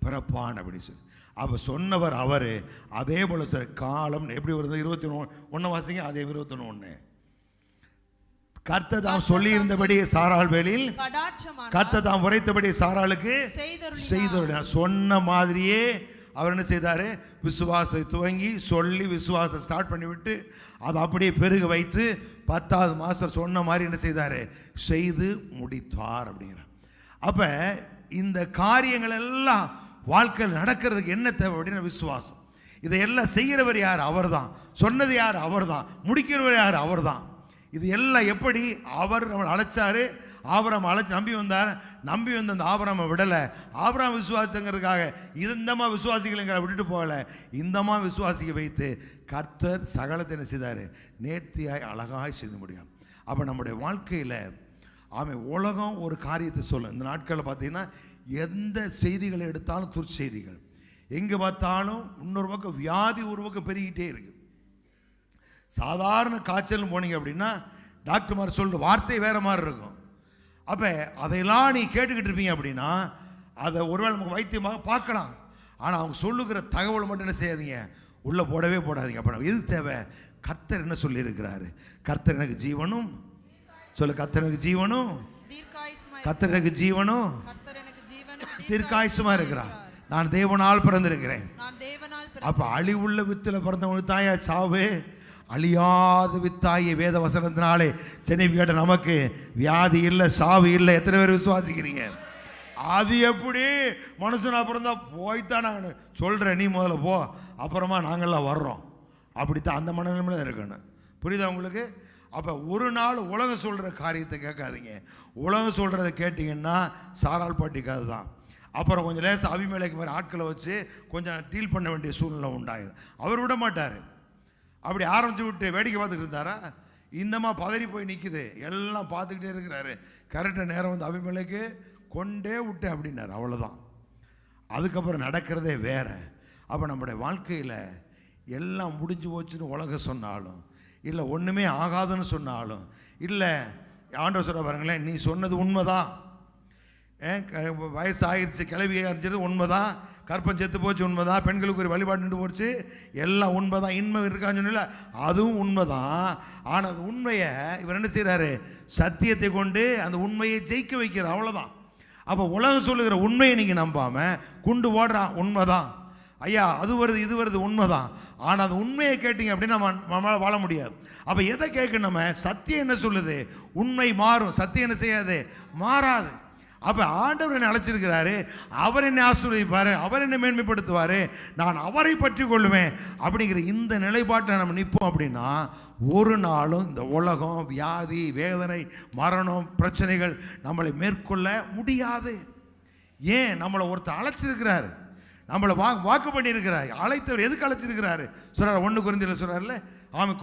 பிறப்பான் அப்படின்னு சொல்லி. அப்போ சொன்னவர் அவர். அதே போல காலம் எப்படி வருது, 21 வாசிங்க, அதே 21. கர்த்தர் தாம் சொல்லி இருந்தபடி சாராள் வேளையில் கர்த்தர் தாம் உரைத்தபடி சாராளுக்கு செய்தருளினார். சொன்ன மாதிரியே அவர் என்ன செய்தார், விசுவாசத்தை துவங்கி சொல்லி விசுவாசத்தை ஸ்டார்ட் பண்ணிவிட்டு அதை அப்படியே பெருக வைத்து 10வது மாதம் சொன்ன மாதிரி என்ன செய்தார், செய்து முடித்தார் அப்படிங்கிறார். அப்போ இந்த காரியங்கள் எல்லாம் வாழ்க்கையில் நடக்கிறதுக்கு என்ன தேவை அப்படின்னா விசுவாசம். இதையெல்லாம் செய்கிறவர் யார், அவர் தான். சொன்னது யார், அவர் தான். முடிக்கிறவர் யார், அவர் தான். இது எல்லாம் எப்படி அவர் நம்மளை அழைச்சாரு, ஆபிரகாம் அழைச்சி நம்பி வந்தார். நம்பி வந்த அந்த ஆபிரகாமை விடலை. ஆபிரகாம் விசுவாசங்கிறதுக்காக இந்தமா விசுவாசிகளுங்கிற விட்டுட்டு போகலை. இந்தமா விசுவாசிக்க வைத்து கர்த்தர் சகலத்தை என்ன செய்தார், நேர்த்தியாய் அழகாய் செய்து முடியும். அப்போ நம்முடைய வாழ்க்கையில் உலகம் ஒரு காரியத்தை சொல்லும். இந்த நாட்களில் பார்த்தீங்கன்னா எந்த செய்திகளை எடுத்தாலும் துர்ச்செய்திகள், எங்கே பார்த்தாலும் இன்னொரு பக்கம் வியாதி ஒரு பக்கம் பெருகிட்டே இருக்கு. சாதாரண காய்ச்சல் போனீங்க அப்படின்னா டாக்டர்மார் சொல்கிற வார்த்தை வேறு மாதிரி இருக்கும். அப்போ அதையெல்லாம் நீ கேட்டுக்கிட்டு இருப்பீங்க அப்படின்னா அதை ஒருவேளை நமக்கு வைத்தியமாக பார்க்கலாம். ஆனால் அவங்க சொல்லுகிற தகவல் மட்டும் என்ன செய்யாதீங்க, உள்ளே போடவே போடாதீங்க. அப்போ எது தேவை, கர்த்தர் என்ன சொல்லியிருக்கிறாரு, கர்த்தர் எனக்கு ஜீவனும் சொல்லு, கர்த்தர் எனக்கு ஜீவனும், கர்த்தர் எனக்கு ஜீவனும் தீர்க்காயுசுமா இருக்கிறார். நான் தேவனால் பிறந்திருக்கிறேன். அப்போ அழிவுள்ள வித்தில் பிறந்தவனுக்கு தாயா சாவே, அழியாத வித்தாகிய வேத வசனத்தினாலே சென்னை கேட்ட நமக்கு வியாதி இல்லை, சாவு இல்லை. எத்தனை பேர் விசுவாசிக்கிறீங்க? அது எப்படி மனுஷனா பிறந்தா போய்த்தான் நான் சொல்கிறேன், நீ முதல்ல போ, அப்புறமா நாங்கள்லாம் வர்றோம். அப்படித்தான் அந்த மனநிலைமையில இருக்கணும். புரியுதா உங்களுக்கு? அப்போ ஒரு நாள் உலகம் சொல்கிற காரியத்தை கேட்காதீங்க. உலகம் சொல்கிறத கேட்டிங்கன்னா சாராள் பாட்டிக்காது தான். அப்புறம் கொஞ்சம் லேசாக அபிமேலைக்கு மாதிரி ஆட்களை வச்சு கொஞ்சம் டீல் பண்ண வேண்டிய சூழ்நிலை உண்டாகுது. அவர் விட மாட்டார். அப்படி ஆரம்பித்து விட்டு வேடிக்கை பார்த்துக்கிட்டு இருந்தாரா, இந்தமா பதறி போய் நிற்குது, எல்லாம் பார்த்துக்கிட்டே இருக்கிறாரு. கரெக்டாக நேரம் வந்து அபிமேலைக்கு கொண்டே விட்டேன் அப்படின்னாரு. அவ்வளோதான். அதுக்கப்புறம் நடக்கிறதே வேற. அப்போ நம்முடைய வாழ்க்கையில் எல்லாம் முடிஞ்சு போச்சுன்னு உலகம் சொன்னாலும், இல்லை ஒன்றுமே ஆகாதுன்னு சொன்னாலும், இல்லை ஆண்டவர் சொல்ல பாருங்களேன், நீ சொன்னது உண்மைதான், வயசு ஆயிடுச்சு, கிளவி ஆரம்பிச்சது உண்மைதான், கற்பம் செத்து போச்சு உண்மைதான், பெண்களுக்கு ஒரு வழிபாடு நின்று போச்சு, எல்லாம் உண்மைதான். இன்மை இருக்கான்னு சொன்னல, அதுவும் உண்மைதான். ஆனால் அந்த உண்மையை இவர் என்ன செய்கிறாரு, சத்தியத்தை கொண்டு அந்த உண்மையை ஜெயிக்க வைக்கிறார். அவ்வளோதான். அப்போ உலகம் சொல்லுகிற உண்மையை நீங்கள் நம்பாமல் குண்டு ஓடுறான், உண்மைதான் ஐயா, அது வருது இது வருது, உண்மைதான். ஆனால் அந்த உண்மையை கேட்டீங்க அப்படின்னா நம்மளால் வாழ முடியாது. அப்போ எதை கேட்கணும், நம்ம சத்தியம் என்ன சொல்லுது, உண்மை மாறும், சத்தியம் என்ன செய்யாது, மாறாது. அப்போ ஆண்டவர் என்னை அழைச்சிருக்கிறாரு, அவர் என்னை ஆசீர்வதிப்பார், அவர் என்னை மேன்மைப்படுத்துவார், நான் அவரை பற்றி கொள்ளுவேன் அப்படிங்கிற இந்த நிலைப்பாட்டை நம்ம நிற்போம் அப்படின்னா ஒரு நாளும் இந்த உலகம், வியாதி, வேதனை, மரணம், பிரச்சனைகள் நம்மளை மேற்கொள்ள முடியாது. ஏன், நம்மளை ஒருத்தர் அழைச்சிருக்கிறார், நம்மளை வாக்கு பண்ணியிருக்கிறார். அழைத்தவர் எதுக்கு அழைச்சிருக்கிறாரு சொல்கிறார், 1 கொரிந்தியரில் சொல்கிறார்ல, ஆமாம்,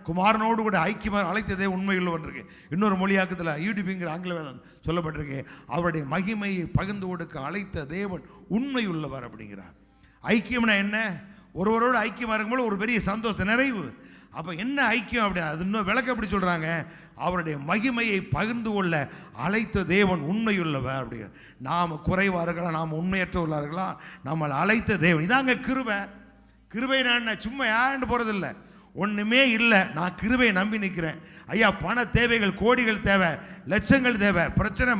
குமாரனோடு கூட ஐக்கியமாக அழைத்ததே உண்மையுள்ளவன் இருக்கு. இன்னொரு மொழியாக்கத்தில் யூடிபிங்கிற ஆங்கில வேதம் சொல்லப்பட்டிருக்கு, அவருடைய மகிமையை பகிர்ந்து கொடுக்க அழைத்த தேவன் உண்மையுள்ளவர் அப்படிங்கிறார். ஐக்கியம்னா என்ன, ஒருவரோடு ஐக்கியமாக இருக்கும்போது ஒரு பெரிய சந்தோஷம், நிறைவு. அப்போ என்ன ஐக்கியம் அப்படின்னா, அது இன்னும் விளக்க எப்படி சொல்கிறாங்க, அவருடைய மகிமையை பகிர்ந்து கொள்ள அழைத்த தேவன் உண்மையுள்ளவர் அப்படிங்கிற. நாம் குறைவார்களா, நாம் உண்மையற்றவர்களா, நம்மளை அழைத்த தேவன். இதாங்க கிருபை. கிருபை நான் சும்மா ஏன்னு போகிறதில்ல, ஒன்றுமே இல்லை, நான் கிருபையை நம்பி நிற்கிறேன். ஐயா, பண தேவைகள் கோடிகள் தேவை, லட்சங்கள் தேவை, பிரச்சனை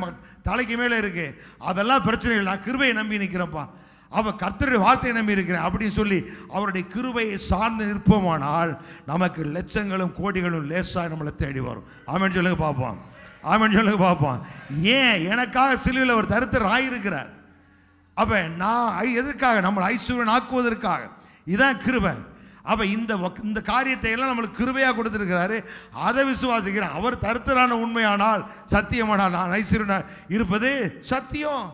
தலைக்கு மேலே இருக்கு, அதெல்லாம் பிரச்சனைகள், நான் கிருபையை நம்பி நிற்கிறேன்ப்பா, அவள் கர்த்தருடைய வார்த்தையை நம்பி இருக்கிறேன் அப்படின்னு சொல்லி அவருடைய கிருபையை சார்ந்து நிற்போமானால் நமக்கு லட்சங்களும் கோடிகளும் லேசாக நம்மளை தேடி வரும். ஆமென் சொல்லுங்க பார்ப்போம். ஆமென் சொல்லுங்க பார்ப்போம். ஏன்? எனக்காக சிலுவையில் அவர் தரித்திரர் ஆயிருக்கிறார். அப்போ நான் எதுக்காக? நம்மளை ஐஸ்வர்யன் ஆக்குவதற்காக. இதான் கிருபை. அப்போ இந்த காரியத்தை எல்லாம் நம்மளுக்கு கிருபையாக கொடுத்துருக்கிறாரு. அதை விசுவாசிக்கிறேன். அவர் தரித்திரான உண்மையானால், சத்தியமானால் நான் ஐஸ்வர்யன் இருப்பது சத்தியம்.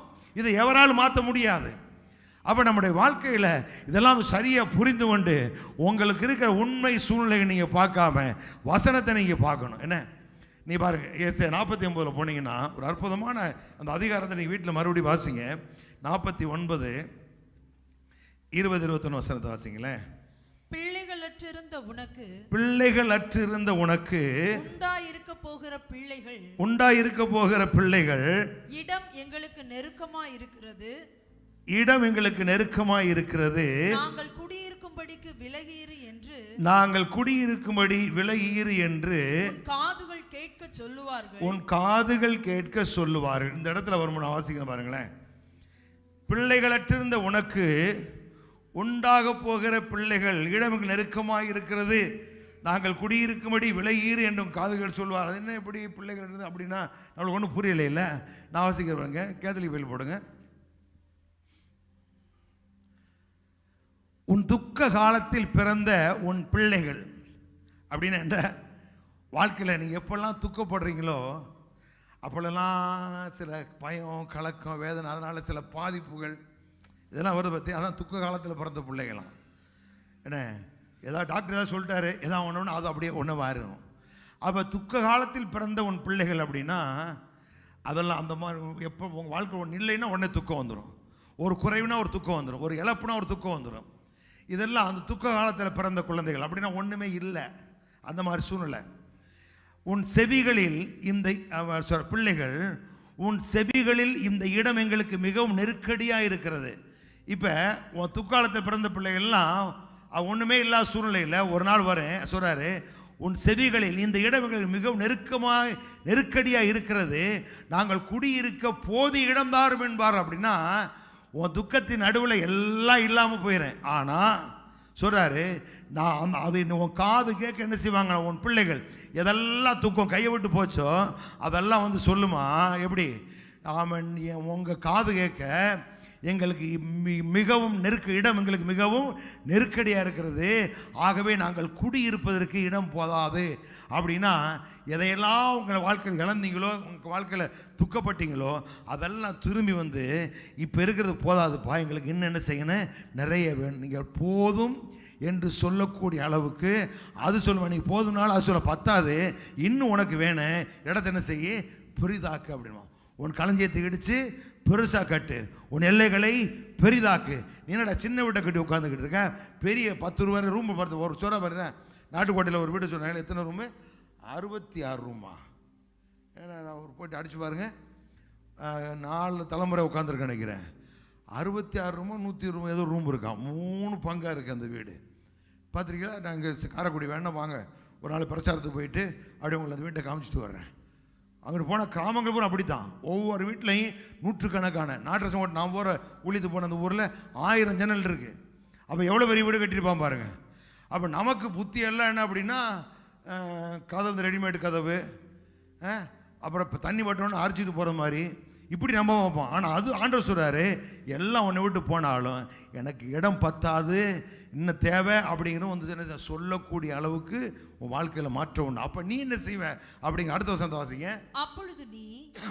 இதை எவராலும் மாற்ற முடியாது. அப்போ நம்முடைய வாழ்க்கையில் இதெல்லாம் சரியாக புரிந்து கொண்டு உங்களுக்கு இருக்கிற உண்மை சூழ்நிலையை நீங்கள் பார்க்காம வசனத்தை நீங்கள் பார்க்கணும். என்ன நீ பாருங்க, ஏசாயா 49 போனீங்கன்னா ஒரு அற்புதமான அந்த அதிகாரத்தை நீங்கள் வீட்டில் மறுபடியும் வாசிங்க. 49 20 21 வசனத்தை வாசிங்களேன். பிள்ளைகளற்றிருந்த உனக்கு உண்டாயிருக்க போகிற பிள்ளைகள் இடம் எங்களுக்கு நெருக்கமாய் இருக்கிறது. நாங்கள் குடியிருக்கும்படிக்கு விலகியிரு என்று உன் காதுகள் கேட்க சொல்லுவார்கள். இந்த இடத்துல வரும் வாசிக்க பாருங்களேன். பிள்ளைகளற்றிருந்த உனக்கு உண்டாக போகிற பிள்ளைகள் இடம் நெருக்கமாய் இருக்கிறது, நாங்கள் குடியிருக்கும்படி விலகியிரு என்றும் காதுகள் சொல்லுவார். அது என்ன எப்படி பிள்ளைகள் இருந்து அப்படின்னா நம்மளுக்கு ஒன்றும் புரியல. இல்லை, நான் வாசிக்கிறேங்க, கேத்தலிக் பைபிள் போடுங்க. உன் துக்க காலத்தில் பிறந்த உன் பிள்ளைகள் அப்படின்னு என்ற வாழ்க்கையில் நீங்கள் எப்பெல்லாம் துக்கப்படுறீங்களோ அப்போல்லாம் சில பயம், கலக்கம், வேதனை, அதனால் சில பாதிப்புகள் இதெல்லாம் வருது பற்றி. அதான் துக்க காலத்தில் பிறந்த பிள்ளைகளாம். என்ன ஏதாவது டாக்டர் ஏதாவது சொல்லிட்டாரு, எதாவது ஒன்று அது அப்படியே ஒன்று மாறிடும். அப்போ துக்க காலத்தில் பிறந்த உன் பிள்ளைகள் அப்படின்னா அதெல்லாம் அந்த மாதிரி எப்போ உங்கள் வாழ்க்கை ஒன்று இல்லைன்னா உடனே துக்கம் வந்துடும். ஒரு குறைவுனா ஒரு துக்கம் வந்துடும், ஒரு இழப்புனா ஒரு துக்கம் வந்துடும். இதெல்லாம் அந்த துக்க காலத்தில் பிறந்த குழந்தைகள். அப்படின்னா ஒன்றுமே இல்லை, அந்த மாதிரி சூழ்நிலை. உன் செவிகளில் இந்த பிள்ளைகள், உன் செவிகளில் இந்த இடம் எங்களுக்கு மிகவும் நெருக்கடியாக இருக்கிறது. இப்போ உன் துக்காலத்தில் பிறந்த பிள்ளைகள்லாம் ஒன்றுமே இல்லாத சூழ்நிலையில் ஒரு நாள் வரேன் சொல்கிறாரு, உன் செவிகளில் இந்த இடம் எங்களுக்கு மிகவும் நெருக்கடியாக இருக்கிறது, நாங்கள் குடியிருக்க போதிய இடம் தாரும் என்பார். அப்படின்னா உன் துக்கத்தின் நடுவில் எல்லாம் இல்லாமல் போயிடுறேன். ஆனால் சொல்கிறாரு, நான் அது உன் காது கேட்க என்ன செய்வாங்க, உன் பிள்ளைகள் எதெல்லாம் துக்கம் கையை விட்டு போச்சோ அதெல்லாம் வந்து சொல்லுமா. எப்படி? ஆமன், உங்கள் காது கேட்க எங்களுக்கு மிகவும் இடம் எங்களுக்கு மிகவும் நெருக்கடியாக இருக்கிறது, ஆகவே நாங்கள் குடியிருப்பதற்கு இடம் போதாது. அப்படின்னா எதையெல்லாம் உங்கள் வாழ்க்கையில் இழந்தீங்களோ, உங்கள் வாழ்க்கையில் துக்கப்பட்டீங்களோ அதெல்லாம் திரும்பி வந்து இப்போ இருக்கிறது போதாதுப்பா, எங்களுக்கு இன்னும் என்ன செய்யணும், நிறைய வேணும். நீங்கள் போதும் என்று சொல்லக்கூடிய அளவுக்கு அது சொல்லுவேன். நீங்கள் போதும்னாலும் அது சொல்ல பத்தாது, இன்னும் உனக்கு வேணும், இடத்த என்ன செய்ய பெரிதாக்கு அப்படின்னா. உன் களஞ்சியத்தை இடித்து பெருசாக கட்டு, உன் எல்லைகளை பெரிதாக்கு. நீ என்னடா சின்ன வீட்டை கட்டி உட்காந்துக்கிட்டு இருக்க, பெரிய 10 ரூபா ரூம் பார்த்து ஒரு சொல்ல பாருங்க. நாட்டுக்கோட்டையில் ஒரு வீடு சொன்னாங்க, எத்தனை ரூமு? 66 ரூமா. ஏன்னா நான் ஒரு போய்ட்டு அடிச்சு பாருங்க, 4 தலைமுறை உட்காந்துருக்கேன் நினைக்கிறேன். 66 ரூமோ 120 ரூமோ ஏதோ ரூம் இருக்கான், 3 பங்காக இருக்குது அந்த வீடு. பார்த்துருக்கீங்களா? நாங்கள் காரைக்குடி வேணா வாங்க, ஒரு நாள் பிரச்சாரத்துக்கு போயிட்டு அப்படியே உங்களை அந்த வீட்டை காமிச்சிட்டு வர்றேன். அங்கிட்டு போன கிராமங்கள் பூரா அப்படி தான், ஒவ்வொரு வீட்லையும் நூற்றுக்கணக்கான நாட்டு ஓட்டு. நான் போகிற ஊழியத்து போன அந்த ஊரில் 1000 ஜன்னல் இருக்குது. அப்போ எவ்வளோ பெரிய வீடு கட்டியிருப்பான் பாருங்கள். அப்போ நமக்கு புத்தி எல்லாம் என்ன அப்படின்னா, கதவு ரெடிமேடு கதவு, அப்புறம் இப்போ தண்ணி பட்டோன்னு அரைச்சிட்டு போகிற மாதிரி இப்படி நம்ம வைப்போம். ஆனால் அது ஆண்டவர் சொல்கிறாரு, எல்லாம் ஒன்றை விட்டு போனாலும் எனக்கு இடம் பத்தாது, இன்னும் தேவை அப்படிங்கிற வந்து என்ன சொல்லக்கூடிய அளவுக்கு உன் வாழ்க்கையில் மாற்றம் உண்டு. அப்போ நீ என்ன செய்வ அப்படிங்கிற அடுத்த வசனத்தை வாசிங்க.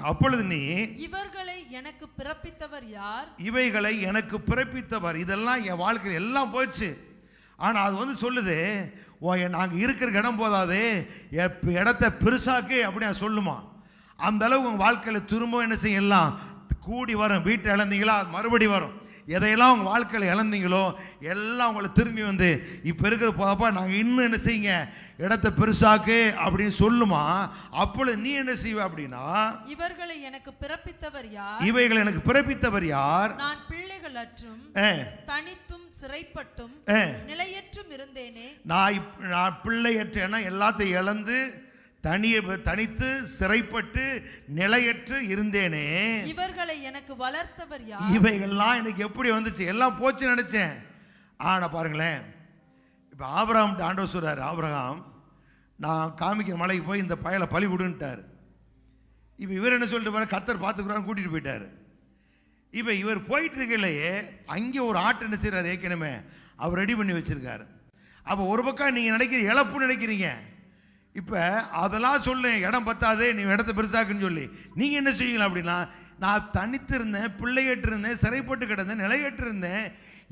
அப்பொழுது நீ இவர்களை எனக்கு பிறப்பித்தவர் யார்? இவைகளை எனக்கு பிறப்பித்தவர். இதெல்லாம் என் வாழ்க்கையில் எல்லாம் போயிடுச்சு. ஆனால் அது வந்து சொல்லுது, நாங்கள் இருக்கிற இடம் போதாது, இடத்த பெருசாக்கு அப்படின்னு சொல்லுமா. அந்த அளவு உங்கள் வாழ்க்கையில் திரும்ப என்ன செய்யலாம் கூடி வரும். வீட்டை இழந்தீங்களா மறுபடி வரும். எதையெல்லாம் உங்கள் வாழ்க்கையில் இழந்தீங்களோ எல்லாம் உங்களை திரும்பி வந்து இப்போ இருக்கிற போதப்பா நாங்கள் இன்னும் என்ன செய்யுங்க, இடத்தை பெருசாக்கு அப்படின்னு சொல்லுமா. அப்பொழுது நீ என்ன செய்வ அப்படின்னா, இவர்களை எனக்கு பிறப்பித்தவர் யார், இவைகளை எனக்கு பிறப்பித்தவர் யார், நான் பிள்ளைகள் அற்றும் தனித்தும் சிறைப்பட்டும் நிலையற்றும் இருந்தேனே. நான் பிள்ளையற்றேன்னா எல்லாத்தையும் இழந்து தனித்து சிறைப்பட்டு நிலையற்று இருந்தேனே. இவர்களை எனக்கு வளர்த்தவர் யார். இவைகள்லாம் எனக்கு எப்படி வந்துச்சு, எல்லாம் போச்சு நினைச்சேன். ஆனா பாருங்களேன், இப்போ ஆபிரகாம் ஆண்டவர் சொல்றாரு, ஆபிரகாம் நான் காமிக்கிற மலைக்கு போய் இந்த பயலை பலி கொடுன்ட்டார். இப்போ இவர் என்ன சொல்லிட்டு பாரு, கர்த்தர் பார்த்துக்கிறான்னு கூட்டிட்டு போயிட்டாரு. இப்போ இவர் போயிட்டு இருக்கலையே அங்கே ஒரு ஆட்டு என்ன செய்யறாரு, ஏற்கனவே அவர் ரெடி பண்ணி வச்சிருக்காரு. அப்போ ஒரு பக்கம் நீங்கள் நினைக்கிற இழப்புன்னு நினைக்கிறீங்க, இப்போ அதெல்லாம் சொல்லு இடம் பத்தாது நீ இடத்த பெருசாக்குன்னு சொல்லி நீங்கள் என்ன செய்வீங்களா அப்படின்னா, நான் தனித்து இருந்தேன், பிள்ளையற்று இருந்தேன், சிறைப்பட்டு கிடந்தேன், நிலையற்று இருந்தேன்,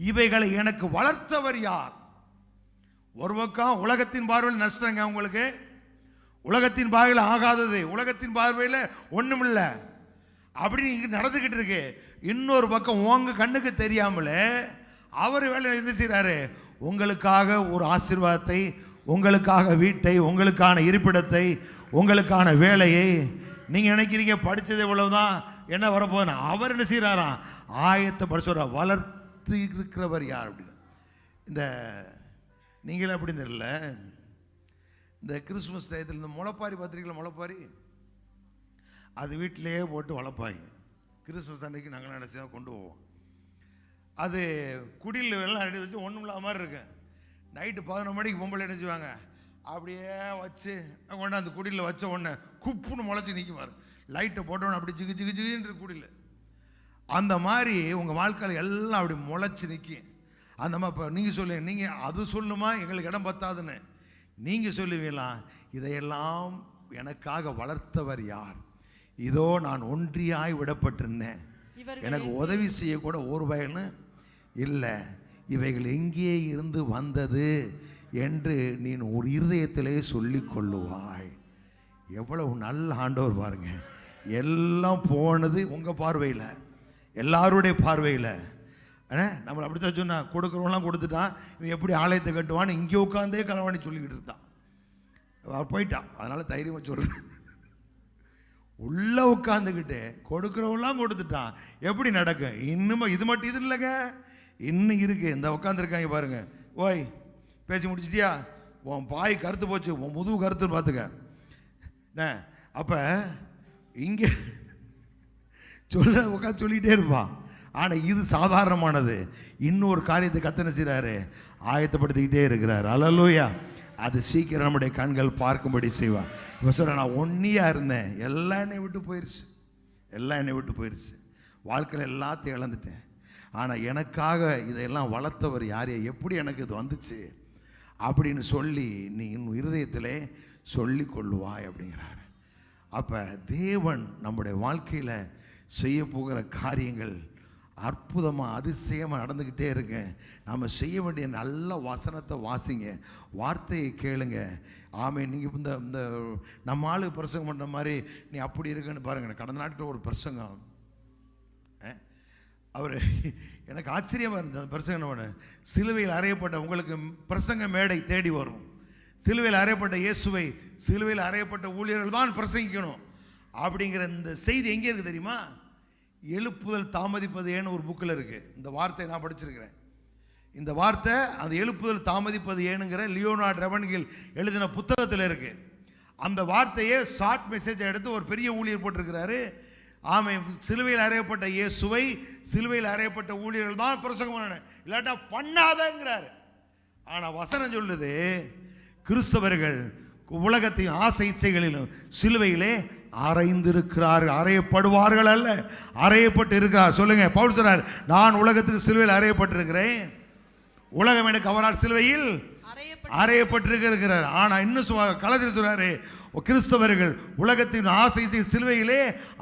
இவைகளை எனக்கு வளர்த்தவர் யார். ஒரு பக்கம் உலகத்தின் பார்வையில் நஷ்டங்க உங்களுக்கு, உலகத்தின் பார்வையில் ஆகாதது, உலகத்தின் பார்வையில் ஒன்றும் இல்லை அப்படின்னு நடந்துக்கிட்டு இருக்கு. இன்னொரு பக்கம் உங்க கண்ணுக்கு தெரியாமலே அவர் வேலை என்ன செய்கிறாரு, உங்களுக்காக ஒரு ஆசீர்வாதத்தை, உங்களுக்காக வீட்டை, உங்களுக்கான இருப்பிடத்தை, உங்களுக்கான வேலையை. நீங்கள் நினைக்கிறீங்க படித்தது இவ்வளவுதான் என்ன வரப்போகுதுன்னா, அவர் என்ன செய்கிறாராம், ஆயத்தப்பட சொல்கிறார். வளர்த்து இருக்கிறவர் யார் அப்படின்னு. இந்த நீங்களே அப்படி தெரியல, இந்த கிறிஸ்துமஸ் டயத்தில் இந்த முளைப்பாரி பார்த்துருக்கீங்களா, முளைப்பாரி அது வீட்டிலேயே போட்டு வளர்ப்பாங்க. கிறிஸ்துமஸ் அன்னைக்கு நாங்கள் நினச்சா கொண்டு போவோம். அது குடியில் எல்லாம் ரெடி வச்சு ஒன்றும் இல்லாத மாதிரி இருக்கு. நைட்டு 11 மணிக்கு பொம்பளை என்ன செய்வாங்க, அப்படியே வச்சு கொண்டு அந்த குடியில் வச்ச உடனே குப்புன்னு முளைச்சி நிற்குவார். லைட்டை போட்டோன்னு அப்படி ஜிகு ஜிகு ஜிகுன்ற குடியில். அந்த மாதிரி உங்கள் வாழ்க்கையில் எல்லாம் அப்படி முளைச்சி நிற்கும். அந்த மாதிரி இப்போ நீங்கள் சொல்லுங்க, நீங்கள் அது சொல்லுமா எங்களுக்கு இடம் பத்தாதுன்னு நீங்கள் சொல்லுவீங்களா, இதையெல்லாம் எனக்காக வளர்த்தவர் யார். இதோ நான் ஒன்றியாய் விடப்பட்டிருந்தேன், எனக்கு உதவி செய்யக்கூட ஒரு பயனு இல்லை, இவைகள் எங்கே இருந்து வந்தது என்று நீ ஒரு இருதயத்திலே சொல்லி கொள்ளுவாய். எவ்வளவு நல்ல ஆண்டவர் பாருங்க. எல்லாம் போனது உங்கள் பார்வையில், எல்லாருடைய பார்வையில். நம்மளை அப்படித்தான் சொன்னா, கொடுக்குறவங்களாம் கொடுத்துட்டான், இவன் எப்படி ஆலயத்தை கட்டுவான்னு இங்கே உட்காந்தே கலவாணி சொல்லிக்கிட்டு இருந்தான். போயிட்டான். அதனால தைரியமாக சொல்கிறேன், உள்ளே உட்காந்துக்கிட்டு கொடுக்குறவெல்லாம் கொடுத்துட்டான். எப்படி நடக்கும்? இன்னும் இது மட்டும் இது இல்லைங்க, இன்னும் இருக்கு. இந்த உட்காந்துருக்காங்க பாருங்க. ஓய் பேசி முடிச்சிட்டியா, உன் பாய் கருத்து போச்சு, உன் முதுகு கருத்துன்னு பார்த்துக்க. அப்போ இங்கே சொல்ல உட்காந்து சொல்லிகிட்டே இருப்பான். ஆனால் இது சாதாரணமானது. இன்னொரு காரியத்தை கத்தனை செய்கிறாரு, ஆயத்தப்படுத்திக்கிட்டே இருக்கிறார். அல்லேலூயா. அது சீக்கிரம் நம்முடைய கண்கள் பார்க்கும்படி செய்வார். இப்போ சொல்ல, நான் ஒன்னியாக இருந்தேன், எல்லாம் என்னை விட்டு போயிடுச்சு, எல்லாம் என்னை விட்டு போயிடுச்சு, வாழ்க்கையில் எல்லாத்தையும் இழந்துட்டேன். ஆனால் எனக்காக இதையெல்லாம் வளர்த்தவர் யார், எப்படி எனக்கு இது வந்துச்சு அப்படின்னு சொல்லி நீ இன்னும் இருதயத்திலே சொல்லி கொள்ளுவாய் அப்படிங்கிறாரு. அப்போ தேவன் நம்முடைய வாழ்க்கையில் செய்ய போகிற காரியங்கள் அற்புதமாக அதிசயமாக நடந்துக்கிட்டே இருங்க. நம்ம செய்ய வேண்டிய நல்ல வசனத்தை வாசிங்க, வார்த்தையை கேளுங்க. ஆமே. நீங்கள் இந்த இந்த நம்ம ஆளுக்கு பிரசங்கம் பண்ணுற மாதிரி நீ அப்படி இருக்குன்னு பாருங்க. கடந்த நாட்கள் ஒரு பிரசங்கம், அவர் எனக்கு ஆச்சரியமாக இருந்தது. அந்த பிரசங்கம் பண்ண, சிலுவையில் அறையப்பட்ட உங்களுக்கு பிரசங்க மேடை தேடி வரும். சிலுவையில் அறையப்பட்ட இயேசுவை, சிலுவையில் அறையப்பட்ட ஊழியர்கள் தான் பிரசங்கிக்கணும் அப்படிங்கிற இந்த செய்தி எங்கே இருக்குது தெரியுமா? எழுப்புதல் தாமதிப்பது ஏன்னு ஒரு புக்கில் இருக்குது. இந்த வார்த்தை நான் படிச்சிருக்கிறேன். இந்த வார்த்தை அந்த எழுப்புதல் தாமதிப்பது ஏனுங்கிற லியோனார்ட் ரெவன்கில் எழுதின புத்தகத்தில் இருக்குது. அந்த வார்த்தையை ஷார்ட் மெசேஜை எடுத்து ஒரு பெரிய ஊழியர் போட்டிருக்கிறாரு. ஆமை, சிலுவையில் அறையப்பட்ட இயேசுவை, சிலுவையில் அறையப்பட்ட ஊழியர்கள் தான் பிரசங்கம் பண்ணணும், இல்லாட்டா பண்ணாதங்கிறாரு. ஆனால் வசனம் சொல்லுது, கிறிஸ்தவர்கள் உலகத்தையும் ஆசை இச்சைகளிலும் சிலுவையிலே அறைந்திருக்கிறார்கள், அறையப்படுவார்கள் அல்ல, அறையப்பட்டு இருக்கிறார். சொல்லுங்க. பவுல் சொல்றார், நான் உலகத்துக்கு சிலுவையில் அறையப்பட்டிருக்கிறேன், உலகம் எனக்கு அவரால் சிலுவையில் அறையப்பட்டிருக்கிறார். ஆனா இன்னும் கலத்தில் சொல்றாரு, கிறிஸ்தவர்கள் உலகத்தின் ஆசை சிலுவையிலே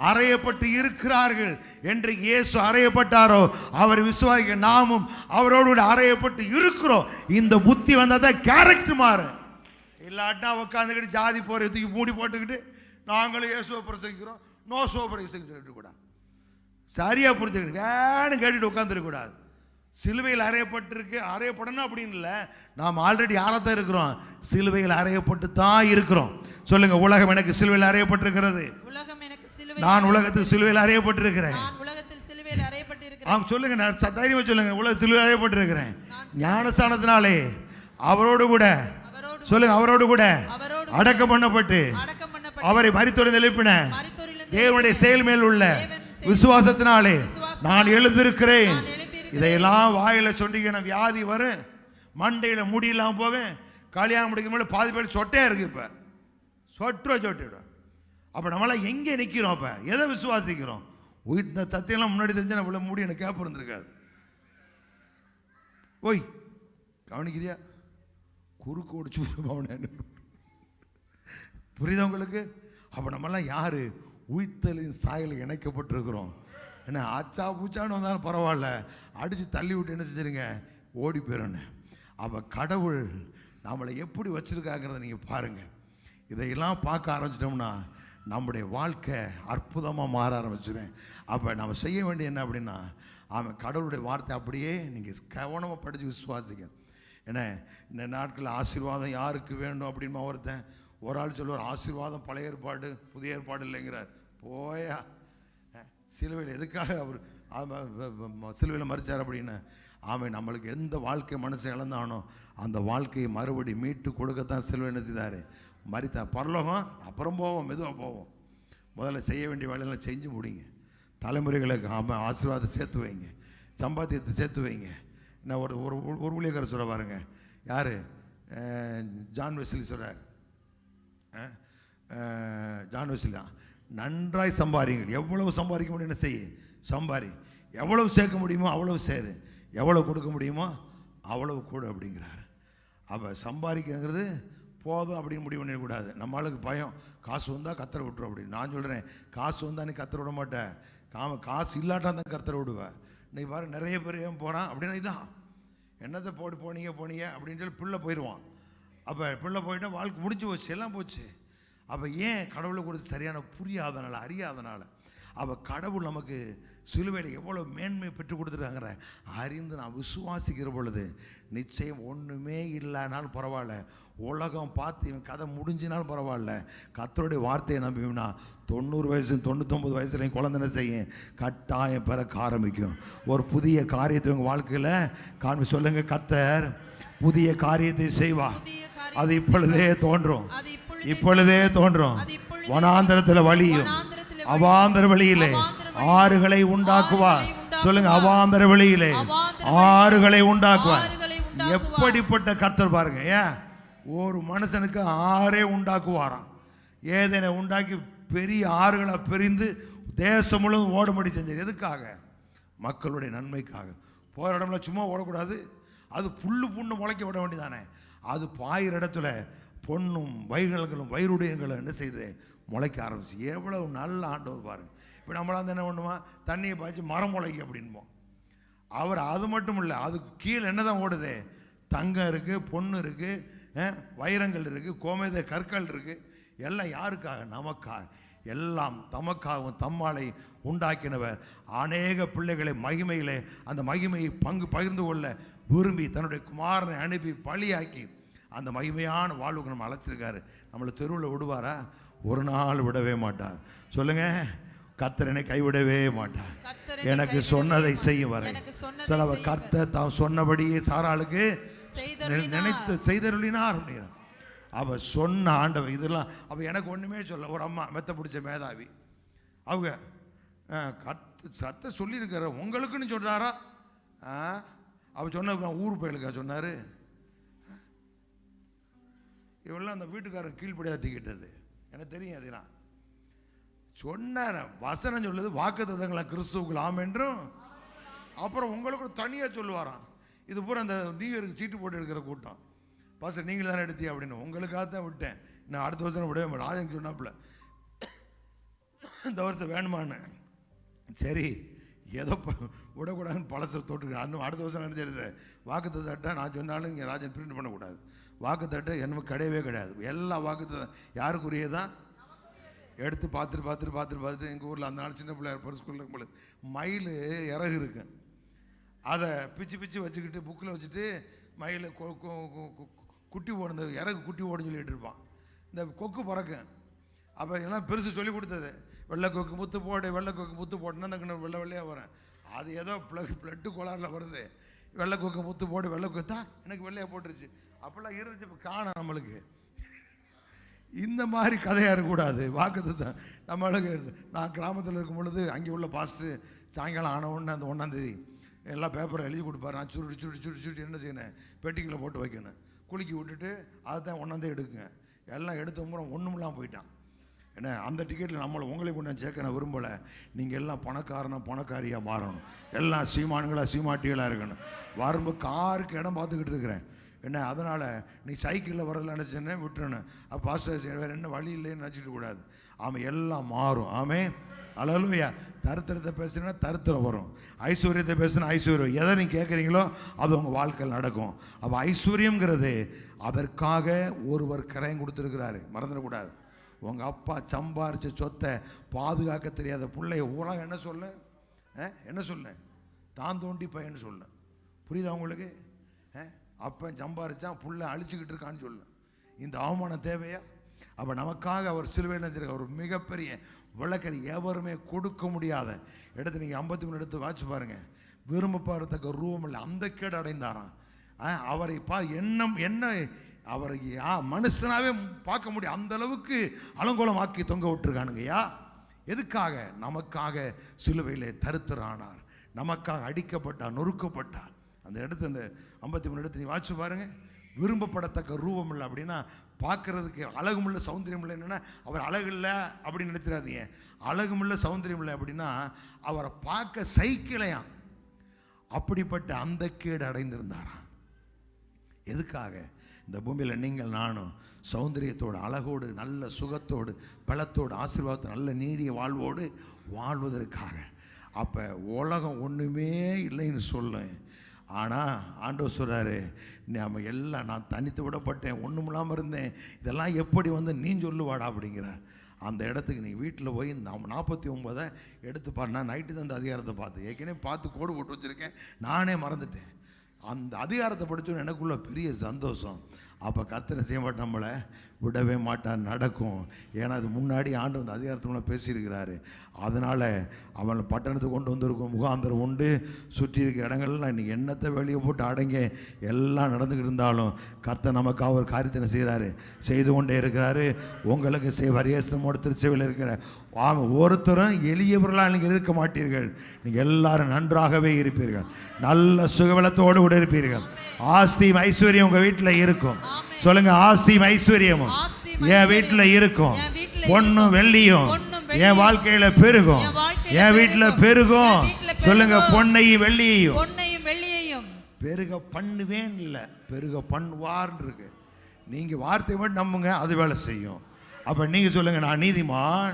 அறையப்பட்டு இருக்கிறார்கள். என்று இயேசு அறையப்பட்டாரோ அவர் விசுவாசிக்க நாமும் அவரோடு அறையப்பட்டு இருக்கிறோம். இந்த புத்தி வந்தாதான் கேரக்டர் மாறு. இல்லாட்டா உட்காந்துக்கிட்டு ஜாதி போற தூக்கி மூடி போட்டுக்கிட்டு நாங்களும் இயேசுவை பிரசங்கிக்கிறோம், நோ சோ பிரசங்கிட்டு கூட சரியா புரிஞ்சுக்கிட்டு கேட்டுட்டு உட்காந்துருக்க கூடாது. சிலுவையில் அறையப்பட்டிருக்கு, அறையப்படணும் அப்படின்னு இல்லை, நாம் ஆல்ரெடி யாரத்தான் இருக்கிறோம், சிலுவையில் அறையப்பட்டு தான் இருக்கிறோம். சொல்லுங்க, உலகம் எனக்கு சிலுவையில் அறையப்பட்டிருக்கிறது, நான் உலகத்துக்கு சிலுவையில் அறையப்பட்டிருக்கிறேன். சொல்லுங்க, நான் தைரியமா சொல்லுங்க, உலக சிலுவையில் அறையப்பட்டிருக்கிறேன். ஞானஸ்தானத்தினாலே அவரோடு கூட, சொல்லுங்க, அவரோடு கூட அடக்கம் பண்ணப்பட்டு அவரை மரித்தோரிலிருந்து எழுப்பின தேவனுடைய செயல் மேல் உள்ள விசுவாசத்தினாலே நான் எழுந்திருக்கிறேன். இதையெல்லாம் வாயில சொன்னீங்கன்னா வியாதி வரும், மண்டையில முடியெல்லாம் போக, கல்யாணம் முடிக்கும் போது பாதி பேர் சொட்டையா இருக்கு, இப்ப சொட்டிடும். அப்ப நம்மளாம் எங்கே நிற்கிறோம், அப்ப எதை விசுவாசிக்கிறோம்? இந்த சத்தியெல்லாம் முன்னாடி தெரிஞ்சா நம்மள முடி எனக்கு கேப் இருந்திருக்காது. ஓய், கவனிக்கிறியா? குறுக்கு ஓடிச்சு புரியுதா உங்களுக்கு? அப்ப நம்மெல்லாம் யாரு? உயிர்த்தலின் சாயலில் இணைக்கப்பட்டிருக்கிறோம். என்ன ஆச்சா பூச்சான்னு வந்தாலும் பரவாயில்ல, அடித்து தள்ளி விட்டு என்ன செஞ்சிருங்க, ஓடி போயிடணும். அப்போ கடவுள் நம்மளை எப்படி வச்சுருக்காங்கிறத நீங்கள் பாருங்கள். இதையெல்லாம் பார்க்க ஆரம்பிச்சிட்டோம்னா நம்முடைய வாழ்க்கை அற்புதமாக மாற ஆரம்பிச்சிடும். அப்போ நம்ம செய்ய வேண்டிய என்ன அப்படின்னா, அவன் கடவுளுடைய வார்த்தை அப்படியே நீங்கள் கவனமாக படித்து விசுவாசிங்க. ஏன்னா இந்த நாட்களில் ஆசீர்வாதம் யாருக்கு வேண்டும் அப்படின்னு ஒருத்தன் ஒரு ஆள் சொல்லுவார், ஆசீர்வாதம் பழைய ஏற்பாடு புதிய ஏற்பாடு இல்லைங்கிறார். போயா, சிலுவையில் எதுக்காக அவர் சிலுவையில் மறிச்சார் அப்படின்னு? ஆமாம், நம்மளுக்கு எந்த வாழ்க்கை மனசை இழந்தானோ அந்த வாழ்க்கையை மறுபடி மீட்டு கொடுக்கத்தான் சிலுவை என்ன செய்தார், மறித்தா. பரலோகம் அப்புறம் போவோம், மெதுவாக போவோம். முதல்ல செய்ய வேண்டிய வேலையெல்லாம் செஞ்சு முடிங்க. தலைமுறைகளுக்கு ஆசீர்வாதத்தை சேர்த்து வைங்க, சம்பாத்தியத்தை சேர்த்து வைங்க. நான் ஒரு ஒரு ஊழியக்காரர் சொல்ல பாருங்க, யார்? ஜான் வெஸ்லி சொல்கிறார். ஜான் வெஸ்லி தான், நன்றாய் சம்பாதிங்கள், எவ்வளவு சம்பாதிக்க முடியும் என்ன செய்ய, சம்பாரி. எவ்வளவு சேர்க்க முடியுமோ அவ்வளவு சேரு, எவ்வளவு கொடுக்க முடியுமோ அவ்வளவு கூட அப்படிங்கிறார். அப்போ சம்பாதிக்கிறது போதும் அப்படின்னு முடிவு பண்ணிடக்கூடாது. நம்மளுக்கு பயம், காசு வந்தால் கத்தரை விட்டுரும் அப்படின்னு. நான் சொல்கிறேன், காசு வந்தால் நீ கத்தரை விட மாட்டேன், காசு இல்லாட்டா தான் கத்தரை விடுவேன். நீ பாரு, நிறைய பேர் ஏன் போகிறான் அப்படின்னா இதான், என்னத்தை போனீங்க அப்படின்னு சொல்லி பிள்ளை போயிடுவான். அப்போ பிள்ளை போயிட்டால் வாழ்க்கை முடிஞ்சு போச்சு, எல்லாம் போச்சு. அப்போ ஏன் கடவுளை கொடுத்து சரியான புரியாதனால, அறியாதனால. அப்போ கடவுள் நமக்கு சிலுவையில் எவ்வளோ மேன்மையை பெற்றுக் கொடுத்துருக்காங்கிற அறிந்து நான் விசுவாசிக்கிற பொழுது நிச்சயம் ஒன்றுமே இல்லைனாலும் பரவாயில்ல, உலகம் பார்த்து இவன் கதை முடிஞ்சினாலும் பரவாயில்ல, கர்த்தருடைய வார்த்தையை நம்பினா 90 வயசு 99 வயசுலையும் குழந்தைன செய்யும் கட்டாயம் பிறக்க ஆரம்பிக்கும். ஒரு புதிய காரியத்தை உங்கள் வாழ்க்கையில் காண்பி. சொல்லுங்க, கர்த்தர் புதிய காரியத்தை செய்வா, அது இப்பொழுதே தோன்றும், இப்பொழுதே தோன்றும். வனாந்தரத்தில் வழியும், அவாந்தர வழியிலே ஆறுகளை உண்டாக்குவார். சொல்லுங்க, அவாந்தர வழியிலே ஆறுகளை உண்டாக்குவார். எப்படிப்பட்ட கர்த்தர் பாருங்க. ஏன் ஒரு மனுஷனுக்கு ஆறே உண்டாக்குவாராம். ஏதேனை உண்டாக்கி பெரிய ஆறுகளை பிரிந்து தேசம் முழுவதும் ஓடும்படி செஞ்சார். எதுக்காக? மக்களுடைய நன்மைக்காக. போகிற இடம்ல சும்மா ஓடக்கூடாது, அது புண்ணு முளைக்க விட வேண்டியதானே. அது பாயிற இடத்துல பொண்ணும் வைகளும் வைருடையங்களும் என்ன செய்து முளைக்க ஆரம்பிச்சு. எவ்வளவு நல்ல ஆண்டவர் பாருங்க. இப்போ நம்மளாம் என்ன பண்ணுமா, தண்ணியை பாய்ச்சி மரம் முளைக்கு அப்படின்போம். அவர் அது மட்டும் இல்லை, அதுக்கு கீழே என்ன தான் ஓடுது, தங்கம் இருக்குது, பொண்ணு இருக்குது, வைரங்கள் இருக்குது, கோமேத கற்கள் இருக்குது. எல்லாம் யாருக்காக? நமக்காக. எல்லாம் தமக்காகவும் தம்மாலை உண்டாக்கினவர் அநேக பிள்ளைகளை மகிமையிலே அந்த மகிமையை பகிர்ந்து கொள்ள விரும்பி தன்னுடைய குமாரனை அனுப்பி பழியாக்கி அந்த மகிமையான வாழ்வுக்கு நம்ம அழைச்சிருக்காரு. நம்மளை தெருவில் விடுவாரா? ஒரு நாள் விடவே மாட்டார். சொல்லுங்க, கர்த்தர் என்னை கைவிடவே மாட்டார். எனக்கு சொன்னதை செய்யும் வரை. சொல்ல கர்த்தர் தான் சொன்னபடியே சாராளுக்கு நினைத்து செய்தருளினார் அப்படின்னா. அவ சொன்ன ஆண்டவன் இதெல்லாம். அவ எனக்கு ஒண்ணுமே சொல்ல. ஒரு அம்மா மெத்த பிடிச்ச மேதாவி, அவங்க கர்த்தர் சொல்லியிருக்கிற உங்களுக்குன்னு சொல்றாரா? அவ சொன்ன ஊர் பயலுக்கா சொன்னாரு? இவெல்லாம் அந்த வீட்டுக்காரன் கீழ்படியாக டிக்கெட்டது எனக்கு தெரியும். அதெல்லாம் சொன்ன வசனம் சொல்லுது, வாக்குத்தத்தங்களை கிறிஸ்துவுக்குள் ஆம் என்றும் அப்புறம் உங்களுக்கு தனியாக சொல்லுவாராம். இது பூரா அந்த நியூ இயருக்கு சீட்டு போட்டு எடுக்கிற கூட்டம். பாஸ்டர் நீங்கள் தானே எடுத்தியா அப்படின்னு. உங்களுக்காக தான் விட்டேன், நான் அடுத்த வருஷம் விடவே மாட்டேன். ராஜன் சொன்னாப்புல இந்த வருஷம் வேணுமான்னு. சரி, ஏதோ விடக்கூடாதுன்னு பழசை தொட்டுக்கிறேன். இன்னும் அடுத்த வருஷம் நினைச்சிருது. வாக்குத்தத்தட்டை நான் சொன்னாலும் இங்கே ராஜன் பிரிண்ட் பண்ணக்கூடாது. வாக்குத்தட்டை எனக்கு கிடையவே கிடையாது. எல்லா வாக்குத்தத்தம் யாருக்குரியதான் எடுத்து பார்த்துட்டு எங்கள் ஊரில் அந்த நாள் சின்ன பிள்ளையார் ஸ்கூலில் இருக்கும்போது மயில் இறகு இருக்கு. அதை பிச்சு பிச்சு வச்சுக்கிட்டு புக்கில் வச்சுட்டு மயில் குட்டி போடுறது, இறகு குட்டி போடுன்னு சொல்லிட்டு இருப்பான். இந்த கொக்கு பறக்கும். அப்போ எல்லாம் பெருசு சொல்லி கொடுத்தது, வெள்ளை கொக்கு முத்து போடு, வெள்ளை கொக்கு முத்து போட்டுன்னா அந்த வெள்ளை வெள்ளையாக வரும். அது ஏதோ பிளட்டு கோளாறில் வருது. வெள்ளை கொக்கு முத்து போடு, வெள்ளை கொக்கு தான் எனக்கு வெள்ளையாக போட்டுருச்சு. அப்போல்லாம் இருந்துச்சு, இப்போ காணும் நம்மளுக்கு. இந்த மாதிரி கதையாக இருக்கக்கூடாது. வாக்குது தான் நம்மளுக்கு. நான் கிராமத்தில் இருக்கும் பொழுது அங்கே உள்ள பாஸ்ட்டு சாயங்காலம் ஆன உடனே அந்த 1ஆம் தேதி எல்லாம் பேப்பரை எழுதி கொடுப்பாரு. நான் சுருட்டி சுருட்டி சுருட்டி சுருட்டி என்ன செய்யணும், பெட்டிக்குள்ளே போட்டு வைக்கணும். குலுக்கி விட்டுட்டு அதை தான் 1ஆம் தேதி எடுக்குங்க. எல்லாம் எடுத்த முறம் ஒன்றுமெல்லாம் போயிட்டான். ஏன்னா அந்த டிக்கெட்டில் நம்மளை உங்களை கொண்டு சேர்க்க நான் விரும்பலை. நீங்கள் எல்லாம் பணக்காரியாக மாறணும், எல்லாம் சீமானுங்களாக சீமாட்டிகளாக இருக்கணும். வரும்போது காருக்கு இடம் பார்த்துக்கிட்டு இருக்கிறேன். என்ன அதனால் நீ சைக்கிளில் வரதில்ல நினச்சேன்னே விட்டுறணும். அப்போ பாஸ்டர் வேறு என்ன வழி இல்லைன்னு நினச்சிட்டு கூடாது. ஆமாம், எல்லாம் மாறும். ஆமே, அல்லேலூயா. தரித்திரத்தை பேசுனா தரித்திரம் வரும், ஐஸ்வர்யத்தை பேசுனா ஐஸ்வர்யம். எதை நீ கேட்குறீங்களோ அது உங்கள் வாழ்க்கையில் நடக்கும். அப்போ ஐஸ்வர்யங்கிறது அதற்காக ஒருவர் கரையம் கொடுத்துருக்கிறாரு, மறந்துடக்கூடாது. உங்கள் அப்பா சம்பாரித்த சொத்தை பாதுகாக்க தெரியாத பிள்ளைய ஊராக என்ன சொல்ல தான் தோண்டி பையன்னு சொல்ல. புரியுதா உங்களுக்கு? அப்பன் சம்பாரிச்சான், புள்ள அழிச்சுக்கிட்டு இருக்கான்னு சொல்லு. இந்த அவமானம் தேவையா? அப்போ நமக்காக அவர் சிலுவையில் நினைச்சிருக்க ஒரு மிகப்பெரிய விளக்கறி, எவருமே கொடுக்க முடியாத இடத்துல நீங்கள் 53 எடுத்து வாட்சி பாருங்கள். விரும்பப்படுறதுக்கு ரூபம் இல்லை, அந்த கேடு அடைந்தாராம். அவரை என்ன அவரை மனுஷனாவே பார்க்க முடியும், அந்த அளவுக்கு அலங்கோலமாக்கி தொங்க விட்டுருக்கானுங்கய்யா. எதுக்காக? நமக்காக சிலுவையிலே தரித்திரானார், நமக்காக அடிக்கப்பட்டார், நொறுக்கப்பட்டார். அந்த இடத்து அந்த 53 எடுத்து நீ வாட்சி பாருங்க. விரும்பப்படத்தக்க ரூபம் இல்லை அப்படின்னா பார்க்கறதுக்கு அழகுமில்லை, சௌந்தரியம் இல்லை. என்னன்னா அவர் அழகு இல்லை அப்படின்னு நினைச்சிடாதீங்க. அழகுமில்லை, சௌந்தரியம் இல்லை அப்படின்னா அவரை பார்க்க சைக்கிளையாம். அப்படிப்பட்ட அந்த கேடு அடைந்திருந்தாராம். எதுக்காக? இந்த பூமியில் நீங்கள் நானும் சௌந்தரியத்தோடு, அழகோடு, நல்ல சுகத்தோடு, பலத்தோடு, ஆசீர்வாதத்தோடு, நல்ல நீடிய வாழ்வோடு வாழ்வதற்காக. அப்போ உலகம் ஒன்றுமே இல்லைன்னு சொல்ல. ஆனால் ஆண்டவர் சொல்கிறாரு, நம்ம எல்லாம் நான் தனித்து விடப்பட்டேன், ஒன்றுமில்லாமல் இருந்தேன், இதெல்லாம் எப்படி வந்து நீ சொல்லுவாடா அப்படிங்கிற அந்த இடத்துக்கு நீ வீட்டில் போய் 49 எடுத்து பாரு. நான் நைட்டு தான் அந்த அதிகாரத்தை பார்த்து ஏற்கனவே பார்த்து கோடு போட்டு வச்சுருக்கேன், நானே மறந்துட்டேன். அந்த அதிகாரத்தை படித்தோன்னு எனக்குள்ள பெரிய சந்தோஷம். அப்போ கர்த்தர் செய்ய மாட்டான், நம்மளை விடவே மாட்டான், நடக்கும். ஏன்னா அது முன்னாடி ஆண்டு வந்து அதிகாரத்துக்குள்ள பேசியிருக்கிறாரு. அதனால் அவனை பட்டணத்துக்கு கொண்டு வந்திருக்கும், முகாந்திரம் உண்டு, சுற்றி இருக்கிற இடங்கள்லாம் இன்றைக்கி எண்ணத்தை வெளியே போட்டு அடங்க எல்லாம் நடந்துக்கிட்டு இருந்தாலும் கர்த்தர் நமக்காக ஒரு காரியத்தை செய்கிறாரு, செய்து கொண்டே இருக்கிறாரு. உங்களுக்கு வரியேசனமோட திருச்சபையில் இருக்கிற ஒருத்தரும் எளியவர்களாக நீங்கள் இருக்க மாட்டீர்கள். நீங்கள் எல்லாரும் நன்றாகவே இருப்பீர்கள், நல்ல சுகவலத்தோடு கூட இருப்பீர்கள். ஆஸ்தியும் ஐஸ்வர்யம் உங்கள் வீட்டில் இருக்கும். சொல்லுங்க, ஆஸ்தியும் ஐஸ்வர்யமும் என் வீட்டில் இருக்கும். பொண்ணும் வெள்ளியும் என் வாழ்க்கையில பெருகும், என் வீட்டில் பெருகும். சொல்லுங்க, பொன்னையும் வெள்ளியையும் பெருக பண்ணுவேன் இல்லை, பெருக பண்ணுவார்னு இருக்கு. நீங்க வார்த்தை மட்டும் நம்புங்க, அது வேலை செய்யும். அப்ப நீங்க சொல்லுங்க, நான் நீதிமான்.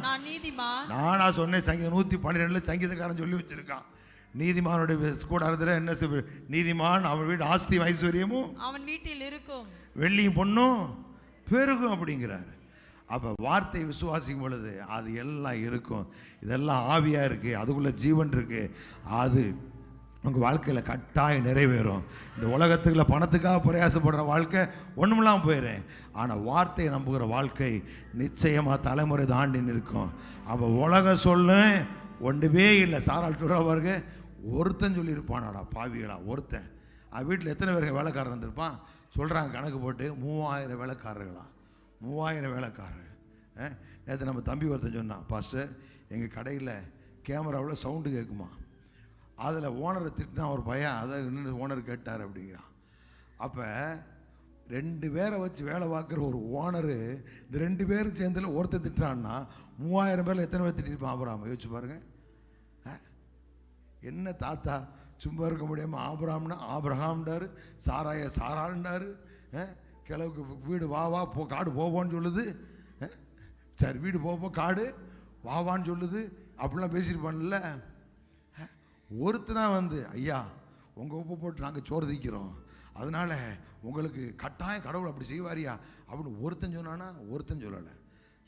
நானா சொன்னேன், சங்கீதம் 112 சங்கீதக்காரன் சொல்லி வச்சிருக்கான். நீதிமானுடைய கூடாரத்தில் என்ன நீதிமான் அவன் வீட்டு ஆஸ்தி ஐஸ்வர்யமும் அவன் வீட்டில் இருக்கும், வெள்ளியும் பொண்ணும் பெருகும் அப்படிங்கிறார். அப்போ வார்த்தை விசுவாசிக்கும் பொழுது அது எல்லாம் இருக்கும். இதெல்லாம் ஆவியாக இருக்குது, அதுக்குள்ளே ஜீவன் இருக்குது. அது உங்கள் வாழ்க்கையில் கட்டாயம் நிறைவேறும். இந்த உலகத்துக்குள்ள பணத்துக்காக பிரயாசப்படுற வாழ்க்கை ஒன்றுமெல்லாம் போயிடுறேன். ஆனால் வார்த்தையை நம்புகிற வாழ்க்கை நிச்சயமாக தலைமுறை தாண்டின்னு இருக்கும். அப்போ உலக சொல்ல ஒன்றுமே இல்லை. சாரால் சொல்கிறவர்க ஒருத்தன் சொல்லியிருப்பானாடா பாவிகளா, ஒருத்தன். வீட்டில் எத்தனை பேருக்கு வேலைக்காரர் இருந்திருப்பான்? சொல்கிறாங்க கணக்கு போட்டு 3000 வேலைக்காரர்களா, 3000 வேலைக்காரர்கள். நேற்று நம்ம தம்பி ஒருத்தன் சொன்னான், பாஸ்டர் எங்கள் கடையில் கேமராவில் சவுண்டு கேட்குமா, அதில் ஓனரை திட்டினா ஒரு பையன், அதை இன்னும் ஓனர் கேட்டார் அப்படிங்கிறான். அப்போ 2 பேரை வச்சு வேலை பார்க்குற ஒரு ஓனரு இந்த 2 பேரும் சேர்ந்தில் ஒருத்தர் திட்டுறான்னா 3000 பேரில் எத்தனை பேர் திட்டிருப்பான்? ஆபிரகாம் யோசிச்சு பாருங்க. என்ன தாத்தா சும்மா இருக்க முடியாமல் ஆபிரகாம்னா ஆபிரகாம்டாரு, சாராய சாராள்ண்டாரு, கிழவுக்கு வீடு வா போ, காடு போவோன்னு சொல்லுது. சரி வீடு போ காடு வாவான்னு சொல்லுது. அப்படிலாம் பேசியிருப்பான்ல. ஒருத்தர் வந்து ஐயா உங்கள் உப்பு போட்டு நாங்கள் சோறு திக்கிறோம், அதனால் உங்களுக்கு கட்டாயம் கடவுள் அப்படி செய்வாரியா அப்படின்னு ஒருத்தன் சொன்னானா? ஒருத்தன் சொல்லலை.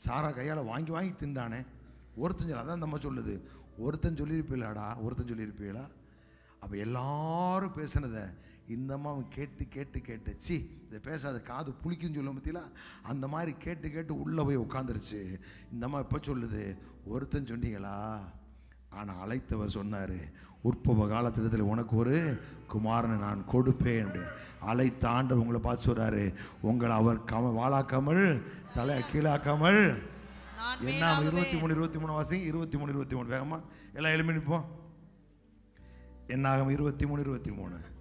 சாரா கையால் வாங்கி திண்டானே ஒருத்தன் சொல்ல. அதான் நம்ம சொல்லுது, ஒருத்தன் சொல்லியிருப்பீங்களாடா, ஒருத்தன் சொல்லியிருப்பீங்களா? அப்போ எல்லாரும் பேசுனதை இந்த அம்மா கேட்டு கேட்டு கேட்டு சி இதை பேசாத காது புளிக்குன்னு சொல்ல பற்றில அந்த மாதிரி கேட்டு கேட்டு உள்ளே போய் உட்காந்துருச்சு. இந்த அம்மா இப்போ சொல்லுது, ஒருத்தன் சொன்னீங்களா, ஆனால் அழைத்தவர் சொன்னார், உற்பவ காலத்திடத்தில் உனக்கு ஒரு குமாரனை நான் கொடுப்பேன் அப்படின்னு. அழைத்த ஆண்டவர் உங்களை பார்த்து சொல்கிறாரு, உங்களை அவர் வாழாக்காமல் தலை கீழாக்காமல். என்ன 23 வாசி 23 வேகமா எல்லாம் எழுப்பி நிற்போம். என்னாகும் 23 23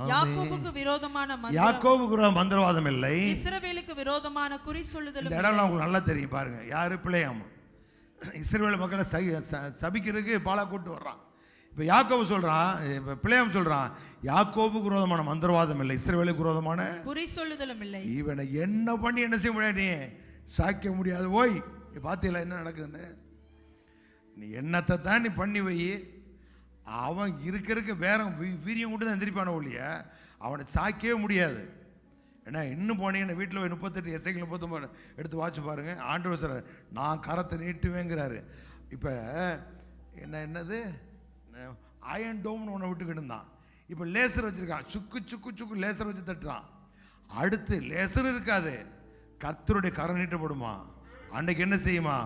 யாக்கோபுக்கு விரோதமான மந்திரவாதம் இல்லை, இஸ்ரவேலுக்கு விரோதமான குறி சொல்லுதல். இந்த இடம் உங்களுக்கு நல்லா தெரியும் பாருங்க. யாரு? பிள்ளையாம். இஸ்ரவேல் மக்களை சபிக்கிறதுக்கு பாலா கூட்டு வர்றான். இப்போ யாக்கோபு சொல்றான், இப்போ பிள்ளையாம் சொல்றான், யாக்கோபுக்கு விரோதமான மந்திரவாதம் இல்லை, இஸ்ரவேலுக்கு விரோதமான குறி சொல்லுதலும் இல்லை. இவனை என்ன பண்ணி என்ன செய்ய முடியாது, நீ சாய்க்க முடியாது. ஓய் பார்த்தீங்களா என்ன நடக்குதுன்னு? நீ என்னத்தை தான் நீ பண்ணி வை, அவன் இருக்க வேற வீரியம் கூட தான் எந்திரிப்பான ஒழிய அவனை சாய்க்கவே முடியாது. ஏன்னா இன்னும் போனீங்கன்னா வீட்டில் போய் 38 எஸ்ஐகள் 39 எடுத்து வாட்சி பாருங்க. ஆண்டவர் சார் நான் கரத்தை நீட்டுவேங்கிறாரு. இப்போ என்னது அயன் டோம்னு ஒன்று விட்டுக்கிட்டு இருந்தான், இப்போ லேசர் வச்சுருக்கான். சுக்கு சுக்கு சுக்கு லேசர் வச்சு தட்டுறான். அடுத்து லேசர் இருக்காது, கர்த்தருடைய கரம் நீட்டப்படுமா. அன்னைக்கு என்ன செய்யுமா,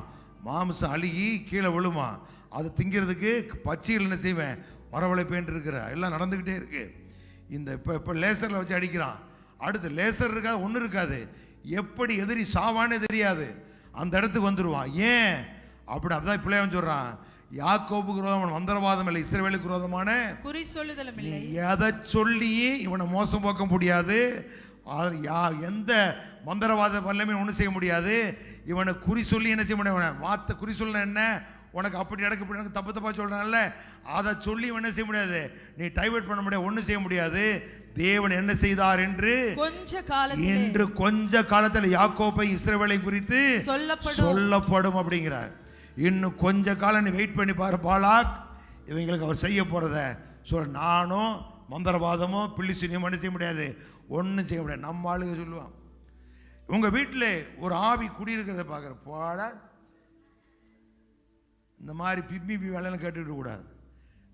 மாம்சம் அழுகி கீழே விழுமா. அதை திங்கிறதுக்கு பச்சைகள் என்ன செய்வேன், வரவழைப்பேன் இருக்கிற எல்லாம் நடந்துக்கிட்டே இருக்கு. இந்த இப்போ லேசரில் வச்சு அடிக்கிறான். அடுத்து லேசர் இருக்காது, ஒன்றும் இருக்காது. எப்படி எதிரி சாவானே தெரியாது, அந்த இடத்துக்கு வந்துடுவான். ஏன் அப்படி? அப்படிதான் பிள்ளைவன் சொல்றான், யாக்கோபுக்கு விரோதமான மந்திரவாதம் இல்லை, இஸ்ரவேலுக்கு விரோதமான குறி சொல்லுதலும் இல்லை. எதை சொல்லி இவனை மோசம் போக்க முடியாது, எந்த மந்திரவாத வல்லமே ஒன்றும் செய்ய முடியாது. இவனை குறி சொல்லி என்ன செய்ய முடியாது, வார்த்தை குறி சொல்ல என்ன, உனக்கு அப்படி நடக்கு இப்படி எனக்கு தப்பு தப்பா சொல்றனால அதை சொல்லி என்ன செய்ய முடியாது, நீ டைவர்ட் பண்ண முடியாது, ஒன்றும் செய்ய முடியாது. தேவன் என்ன செய்தார் என்று கொஞ்ச காலத்தில் யாக்கோபை இஸ்ரவேலை குறித்து சொல்லப்படும் அப்படிங்கிறார். இன்னும் கொஞ்ச காலம் நீ வெயிட் பண்ணி பாரு பாலாக், இவங்களுக்கு அவர் செய்ய போறத சொல்ல. நானும் மந்திரவாதமோ பிள்ளிசுனியும் என்ன செய்ய முடியாது, ஒன்றும் செய்ய முடியாது. நம்ம ஆளுங்க சொல்லுவான், உங்க வீட்டில் ஒரு ஆவி குடியிருக்கிறத பார்க்குற போட இந்த மாதிரி பிம்மி வேலையெல்லாம் கேட்டுக்கிட்டு கூடாது.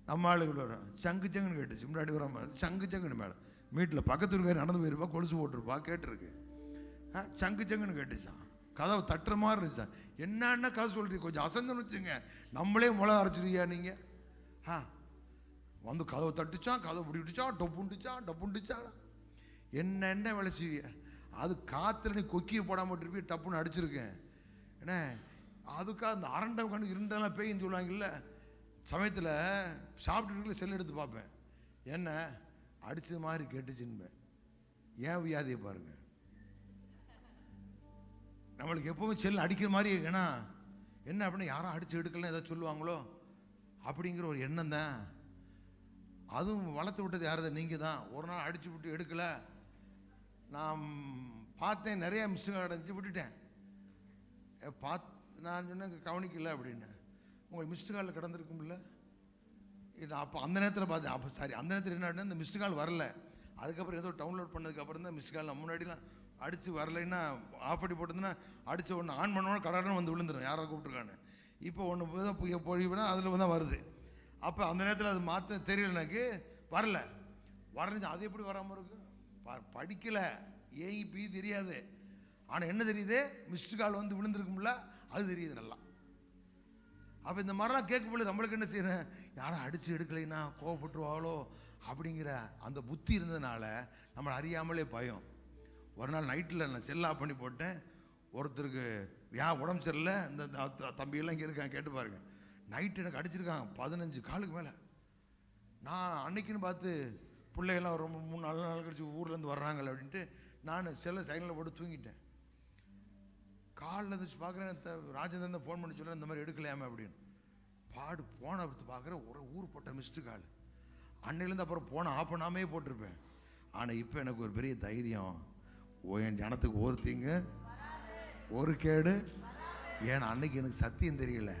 நம்ம ஆளுகள் வரும், சங்கு சங்குன்னு கேட்டுச்சு முன்னாடி வர மாதிரி, சங்கு சங்குன்னு மேடம் வீட்டில் பக்கத்து இருக்காரு நடந்து போயிருப்பா, கொலுசு போட்டிருப்பா, கேட்டிருக்கு. சங்கு சங்குன்னு கேட்டுச்சான், கதவை தட்டுற மாதிரி இருந்துச்சான். என்னன்னா கதை சொல்றீங்க, கொஞ்சம் அசந்தன்னு வச்சுங்க, நம்மளே மிளகா அரைச்சிருக்கியா நீங்கள். வந்து கதவை தட்டுச்சான், கதவை பிடிக்கிட்டுச்சான், டப்புண்டுச்சான். என்ன வேலை செய்விய, அது காற்றுல நீ கொக்கியை போடாமல் இருப்பி டப்புன்னு அடிச்சிருக்கேன். ஏன்னா அதுக்காக அந்த அரண்டை கணக்கு இருண்டெல்லாம் பேயின்னு சொல்லுவாங்கல்ல, சமயத்தில் சாப்பிட்டுருக்குள்ள செல் எடுத்து பார்ப்பேன், என்ன அடிச்சது மாதிரி கேட்டுச்சுன்னு. ஏன் வியாதியை பாருங்க, நம்மளுக்கு எப்பவுமே செல் அடிக்கிற மாதிரி. ஏன்னா என்ன அப்படின்னா யாரும் அடிச்சு எடுக்கலாம் ஏதாவது சொல்லுவாங்களோ அப்படிங்கிற ஒரு எண்ணம் தான். அதுவும் வளர்த்து விட்டது யாரது, நீங்கள் தான். ஒரு நாள் அடிச்சு விட்டு எடுக்கலை, நான் பார்த்தேன், நிறைய மிஸ்ஸுங்க அடைஞ்சி விட்டுட்டேன். நான் சொன்னேன் கவனிக்கல அப்படின்னு. உங்களுக்கு மிஸ்டு காலில் கிடந்திருக்கும்ல, அப்போ அந்த நேரத்தில் பார்த்தேன். அப்போ சாரி, அந்த நேரத்தில் என்ன, இந்த மிஸ்டு கால் வரல. அதுக்கப்புறம் ஏதோ டவுன்லோட் பண்ணதுக்கப்புறம் தான் மிஸ்டு கால். முன்னாடிலாம் அடித்து வரலைன்னா ஆஃப் பண்ணி போட்டதுன்னா அடித்த ஒன்று ஆன் பண்ணோன்னா கடன்னு வந்து விழுந்துடும், யாரை கூப்பிட்ருக்கான்னு. இப்போ ஒன்று பொழிவுனா அதில் தான் வருது. அப்போ அந்த நேரத்தில் அது மாற்ற தெரியல, எனக்கு வரல. வரைஞ்சி அது எப்படி வராமல் இருக்கு, படிக்கலை, ஏஇபி தெரியாது. ஆனால் என்ன தெரியுது, மிஸ்டு கால் வந்து விழுந்திருக்கும்ல, அது தெரியுது நல்லா. அப்போ இந்த மாதிரிலாம் கேட்கும்போது நம்மளுக்கு என்ன செய்யறேன், யாரும் அடித்து எடுக்கலைன்னா கோவப்பட்டுருவாங்களோ அப்படிங்கிற அந்த புத்தி இருந்ததுனால நம்மளை அறியாமலே பயம். ஒரு நாள் நைட்டில் நான் செல் ஆஃப் பண்ணி போட்டேன். ஒருத்தருக்கு உடம்பு சரியில்லை, இந்த தம்பியெல்லாம் இங்கே இருக்காங்க, கேட்டு பாருங்க. நைட்டு எனக்கு அடிச்சிருக்காங்க 15 காலுக்கு மேலே. நான் அன்னைக்குன்னு பார்த்து பிள்ளைகள்லாம் ரொம்ப 3-4 நாள் கழிச்சு ஊர்லேருந்து வர்றாங்களே அப்படின்ட்டு நான் செல்லை சைலண்டில் போட்டு தூங்கிட்டேன். காலில் இருந்துச்சு பார்க்குறேன், ராஜேந்திரன் ஃபோன் பண்ணி சொல்ல இந்த மாதிரி எடுக்கலையாமே அப்படின்னு. போன பார்க்குறேன், ஒரு ஊர் போட்ட மிஸ்டு கால். அன்னையிலேருந்து அப்புறம் போன ஆஃப் பண்ணாமே போட்டிருப்பேன். ஆனால் இப்போ எனக்கு ஒரு பெரிய தைரியம், என் ஜனத்துக்கு ஒரு தீங்கு ஒரு கேடு. ஏன்னா அன்னைக்கு எனக்கு சத்தியம் தெரியல,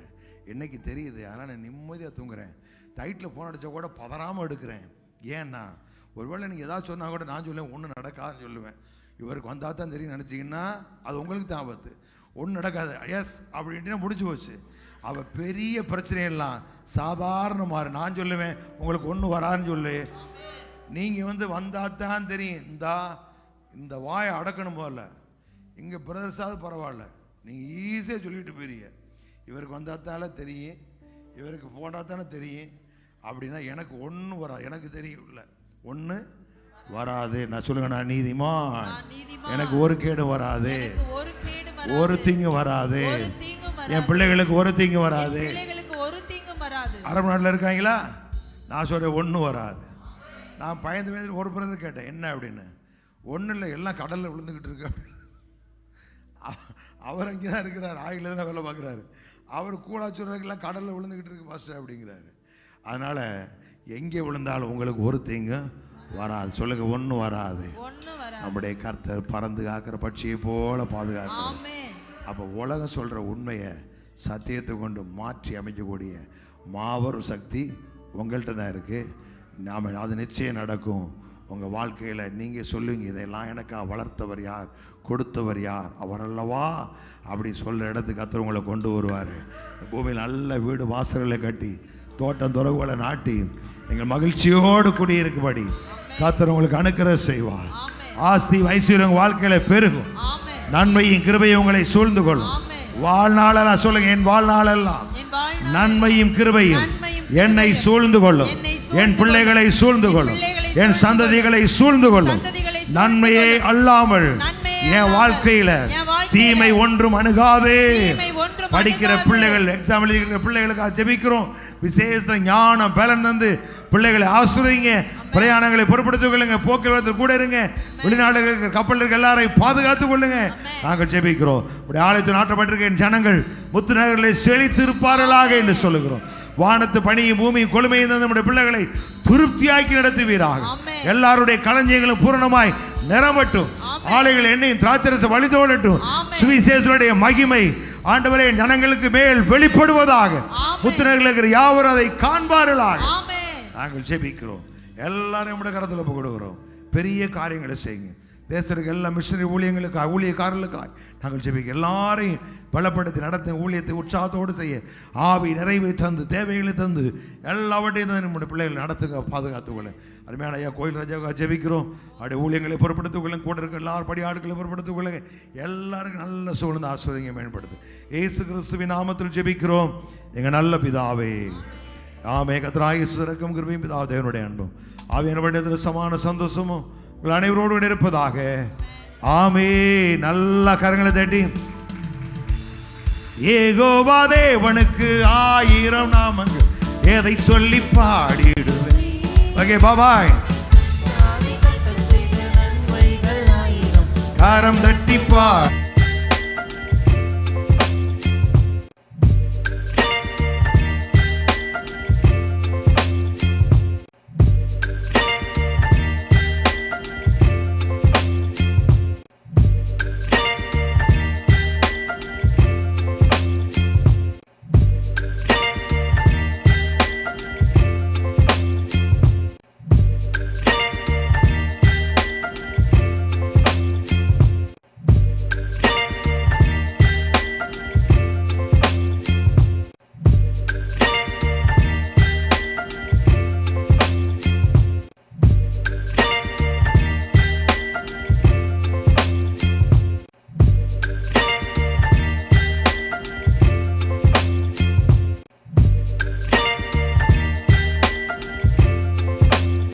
என்னைக்கு தெரியுது. அதனால் நான் நிம்மதியாக தூங்குறேன். டைட்டில் ஃபோன் அடித்தா கூட பதறாமல் எடுக்கிறேன். ஏன்னா ஒருவேளை நீங்கள் ஏதாவது சொன்னால் கூட நான் சொல்லுவேன் ஒன்றும் நடக்காதுன்னு சொல்லுவேன். இவருக்கு வந்தால் தான் தெரியும் நினச்சிங்கன்னா அது உங்களுக்கு தான் ஆபத்து. ஒன்றும் நடக்காது. எஸ் அப்படின்ட்டு முடிஞ்சு போச்சு. அவள் பெரிய பிரச்சனையெல்லாம் சாதாரணமாக நான் சொல்லுவேன், உங்களுக்கு ஒன்றும் வராதுன்னு சொல்லு. நீங்கள் வந்தால் தான் தெரியும். இந்த வாயை அடக்கணும் போல. இங்கே பிரதர்ஸாவது பரவாயில்ல, நீங்கள் ஈஸியாக சொல்லிட்டு போயிருங்க. இவருக்கு வந்தாத்தால தெரியும், இவருக்கு போனால் தானே தெரியும். அப்படின்னா எனக்கு ஒன்றும் வராது, எனக்கு தெரியும் இல்லை ஒன்று வராது. நான் சொல்லுங்க, நான் நீதிமான், எனக்கு ஒரு கேடு வராது, ஒரு தீங்கு வராது, என் பிள்ளைகளுக்கு ஒரு தீங்கு வராது. அரபு நாட்டில் இருக்காங்களா? நான் சொல்கிறேன் ஒன்றும் வராது. நான் பயந்து ஒரு பிரதர் கேட்டேன், என்ன அப்படின்னு. ஒன்றும் இல்லை, எல்லாம் கடலில் விழுந்துக்கிட்டு இருக்கு அப்படின்னு. அவர் அங்கே தான் இருக்கிறார், ஆயில தான் வேலை பார்க்குறாரு. அவர் கூழாச்சுறதுக்கெல்லாம் கடலில் விழுந்துக்கிட்டு இருக்கு மாஸ்டர் அப்படிங்கிறாரு. அதனால் எங்கே விழுந்தாலும் உங்களுக்கு ஒரு தீங்கும் வராது. சொல்லுங்க, ஒன்றும் வராது. நம்முடைய கர்த்தர் பறந்து காக்கிற பட்சியை போல பாதுகாக்கிறார். அப்போ உலகம் சொல்கிற உண்மையை சத்தியத்தை கொண்டு மாற்றி அமைக்கக்கூடிய மாபெரும் சக்தி உங்கள்கிட்ட தான் இருக்குது. நாம் அது நிச்சயம் நடக்கும். உங்கள் வாழ்க்கையில் நீங்கள் சொல்லுவீங்க, இதெல்லாம் எனக்காக வளர்த்தவர் யார், கொடுத்தவர் யார், அவர் அல்லவா அப்படி சொல்கிற இடத்துக்கு கர்த்தர் உங்களை கொண்டு வருவார். பூமியில் நல்ல வீடு வாசல்களை கட்டி தோட்டம் துறவுகளை நாட்டி நீங்கள் மகிழ்ச்சியோடு குடியிருக்கும்படி கர்த்தர் உங்களுக்கு அனுக்கிரகம் செய்வார். ஆஸ்தி ஐஸ்வர்யம் வாழ்க்கையில பெருகும். நன்மையும் கிருபையும் உங்களை சூழ்ந்து கொள்ளும். வாழ்நாளெல்லாம் சொல்லுங்க, என் வாழ்நாளெல்லாம் நன்மையும் கிருபையும் என்னை சூழ்ந்து கொள்ளும், என் பிள்ளைகளை சூழ்ந்து கொள்ளும், என் சந்ததிகளை சூழ்ந்து கொள்ளும். நன்மையே அல்லாமல் என் வாழ்க்கையில தீமை ஒன்றும் அணுகாதே. படிக்கிற பிள்ளைகள், எக்ஸாம் எழுதிக்கிற பிள்ளைகளுக்காக ஜெபிக்கிறோம். விசேஷ ஞானம் பலன் தந்து பிள்ளைகளை ஆசிரியங்க. பிரயாணங்களை பொறுப்படுத்திக் கொள்ளுங்க. போக்குவரத்து கூட இருங்க. வெளிநாடுகளுக்கு கப்பல் இருக்க எல்லாரையும் பாதுகாத்துக் கொள்ளுங்க. நாங்கள் ஜெபிக்கிறோம். ஆலயத்தில் நாட்டப்பட்டிருக்க ஜனங்கள் முத்து நகர்களை செழித்திருப்பார்களாக என்று சொல்லுகிறோம். வானத்து பணியும் பூமியும் கொழுமையும் நம்முடைய பிள்ளைகளை திருப்தியாக்கி நடத்துவீராக. எல்லாருடைய களஞ்சியங்களும் பூரணமாய் நிரம்பட்டும். ஆலைகள் எண்ணெயும் திராட்சரச வழிதோடட்டும். சுவிசேஷனுடைய மகிமை ஆண்டவரே ஜனங்களுக்கு மேல் வெளிப்படுவதாக. புத்திரர்களுக்கு யாவரும் அதை காண்பார்களாக. நாங்கள் ஜெபிக்கிறோம். எல்லாரும் நம்முடைய கரத்தில் ஒப்பு கொடுக்கிறோம். பெரிய காரியங்களை செய்யுங்க. தேசத்துக்கு எல்லா மிஷனரி ஊழியங்களுக்காக, ஊழியக்காரர்களுக்காக நாங்கள் ஜெபிக்க. எல்லாரையும் பலப்படுத்தி நடத்த, ஊழியத்தை உற்சாகத்தோடு செய்ய ஆவி நிறைவை தந்து, தேவைகளை தந்து, எல்லாவற்றையும் தான் நம்முடைய பிள்ளைகளை நடத்துக்க, பாதுகாத்துக்கொள்ள. அருமையான ஐயா கோயில் ராஜாவுக்காக ஜெபிக்கிறோம். அப்படியே ஊழியங்களை பொறுப்படுத்திக் கொள்ளுங்க. கூட இருக்க எல்லாரும் படி ஆட்களை பொறுப்படுத்திக் கொள்ளுங்க. எல்லாருக்கும் நல்ல சூழ்ந்து ஆஸ்வதிங்க மேம்படுத்து. இயேசு கிறிஸ்துவின் நாமத்தில் ஜெபிக்கிறோம் எங்கள் நல்ல பிதாவே. ஆமே. கர்த்தராகிய இயேசு இரக்கம் கிருபையும் பிதா தேவனுடைய அன்பும் ஆவியானவருடைய சமான சந்தோஷமும் உங்கள் அனைவரோடு இருப்பதாக. ஆமே. நல்ல கரங்களை தட்டி யெகோவா தேவனுக்கு 1000 நாமங்கள் எதை சொல்லி பாடிடுவேன். ஓகே, பாய். கரம் தட்டி பாடு.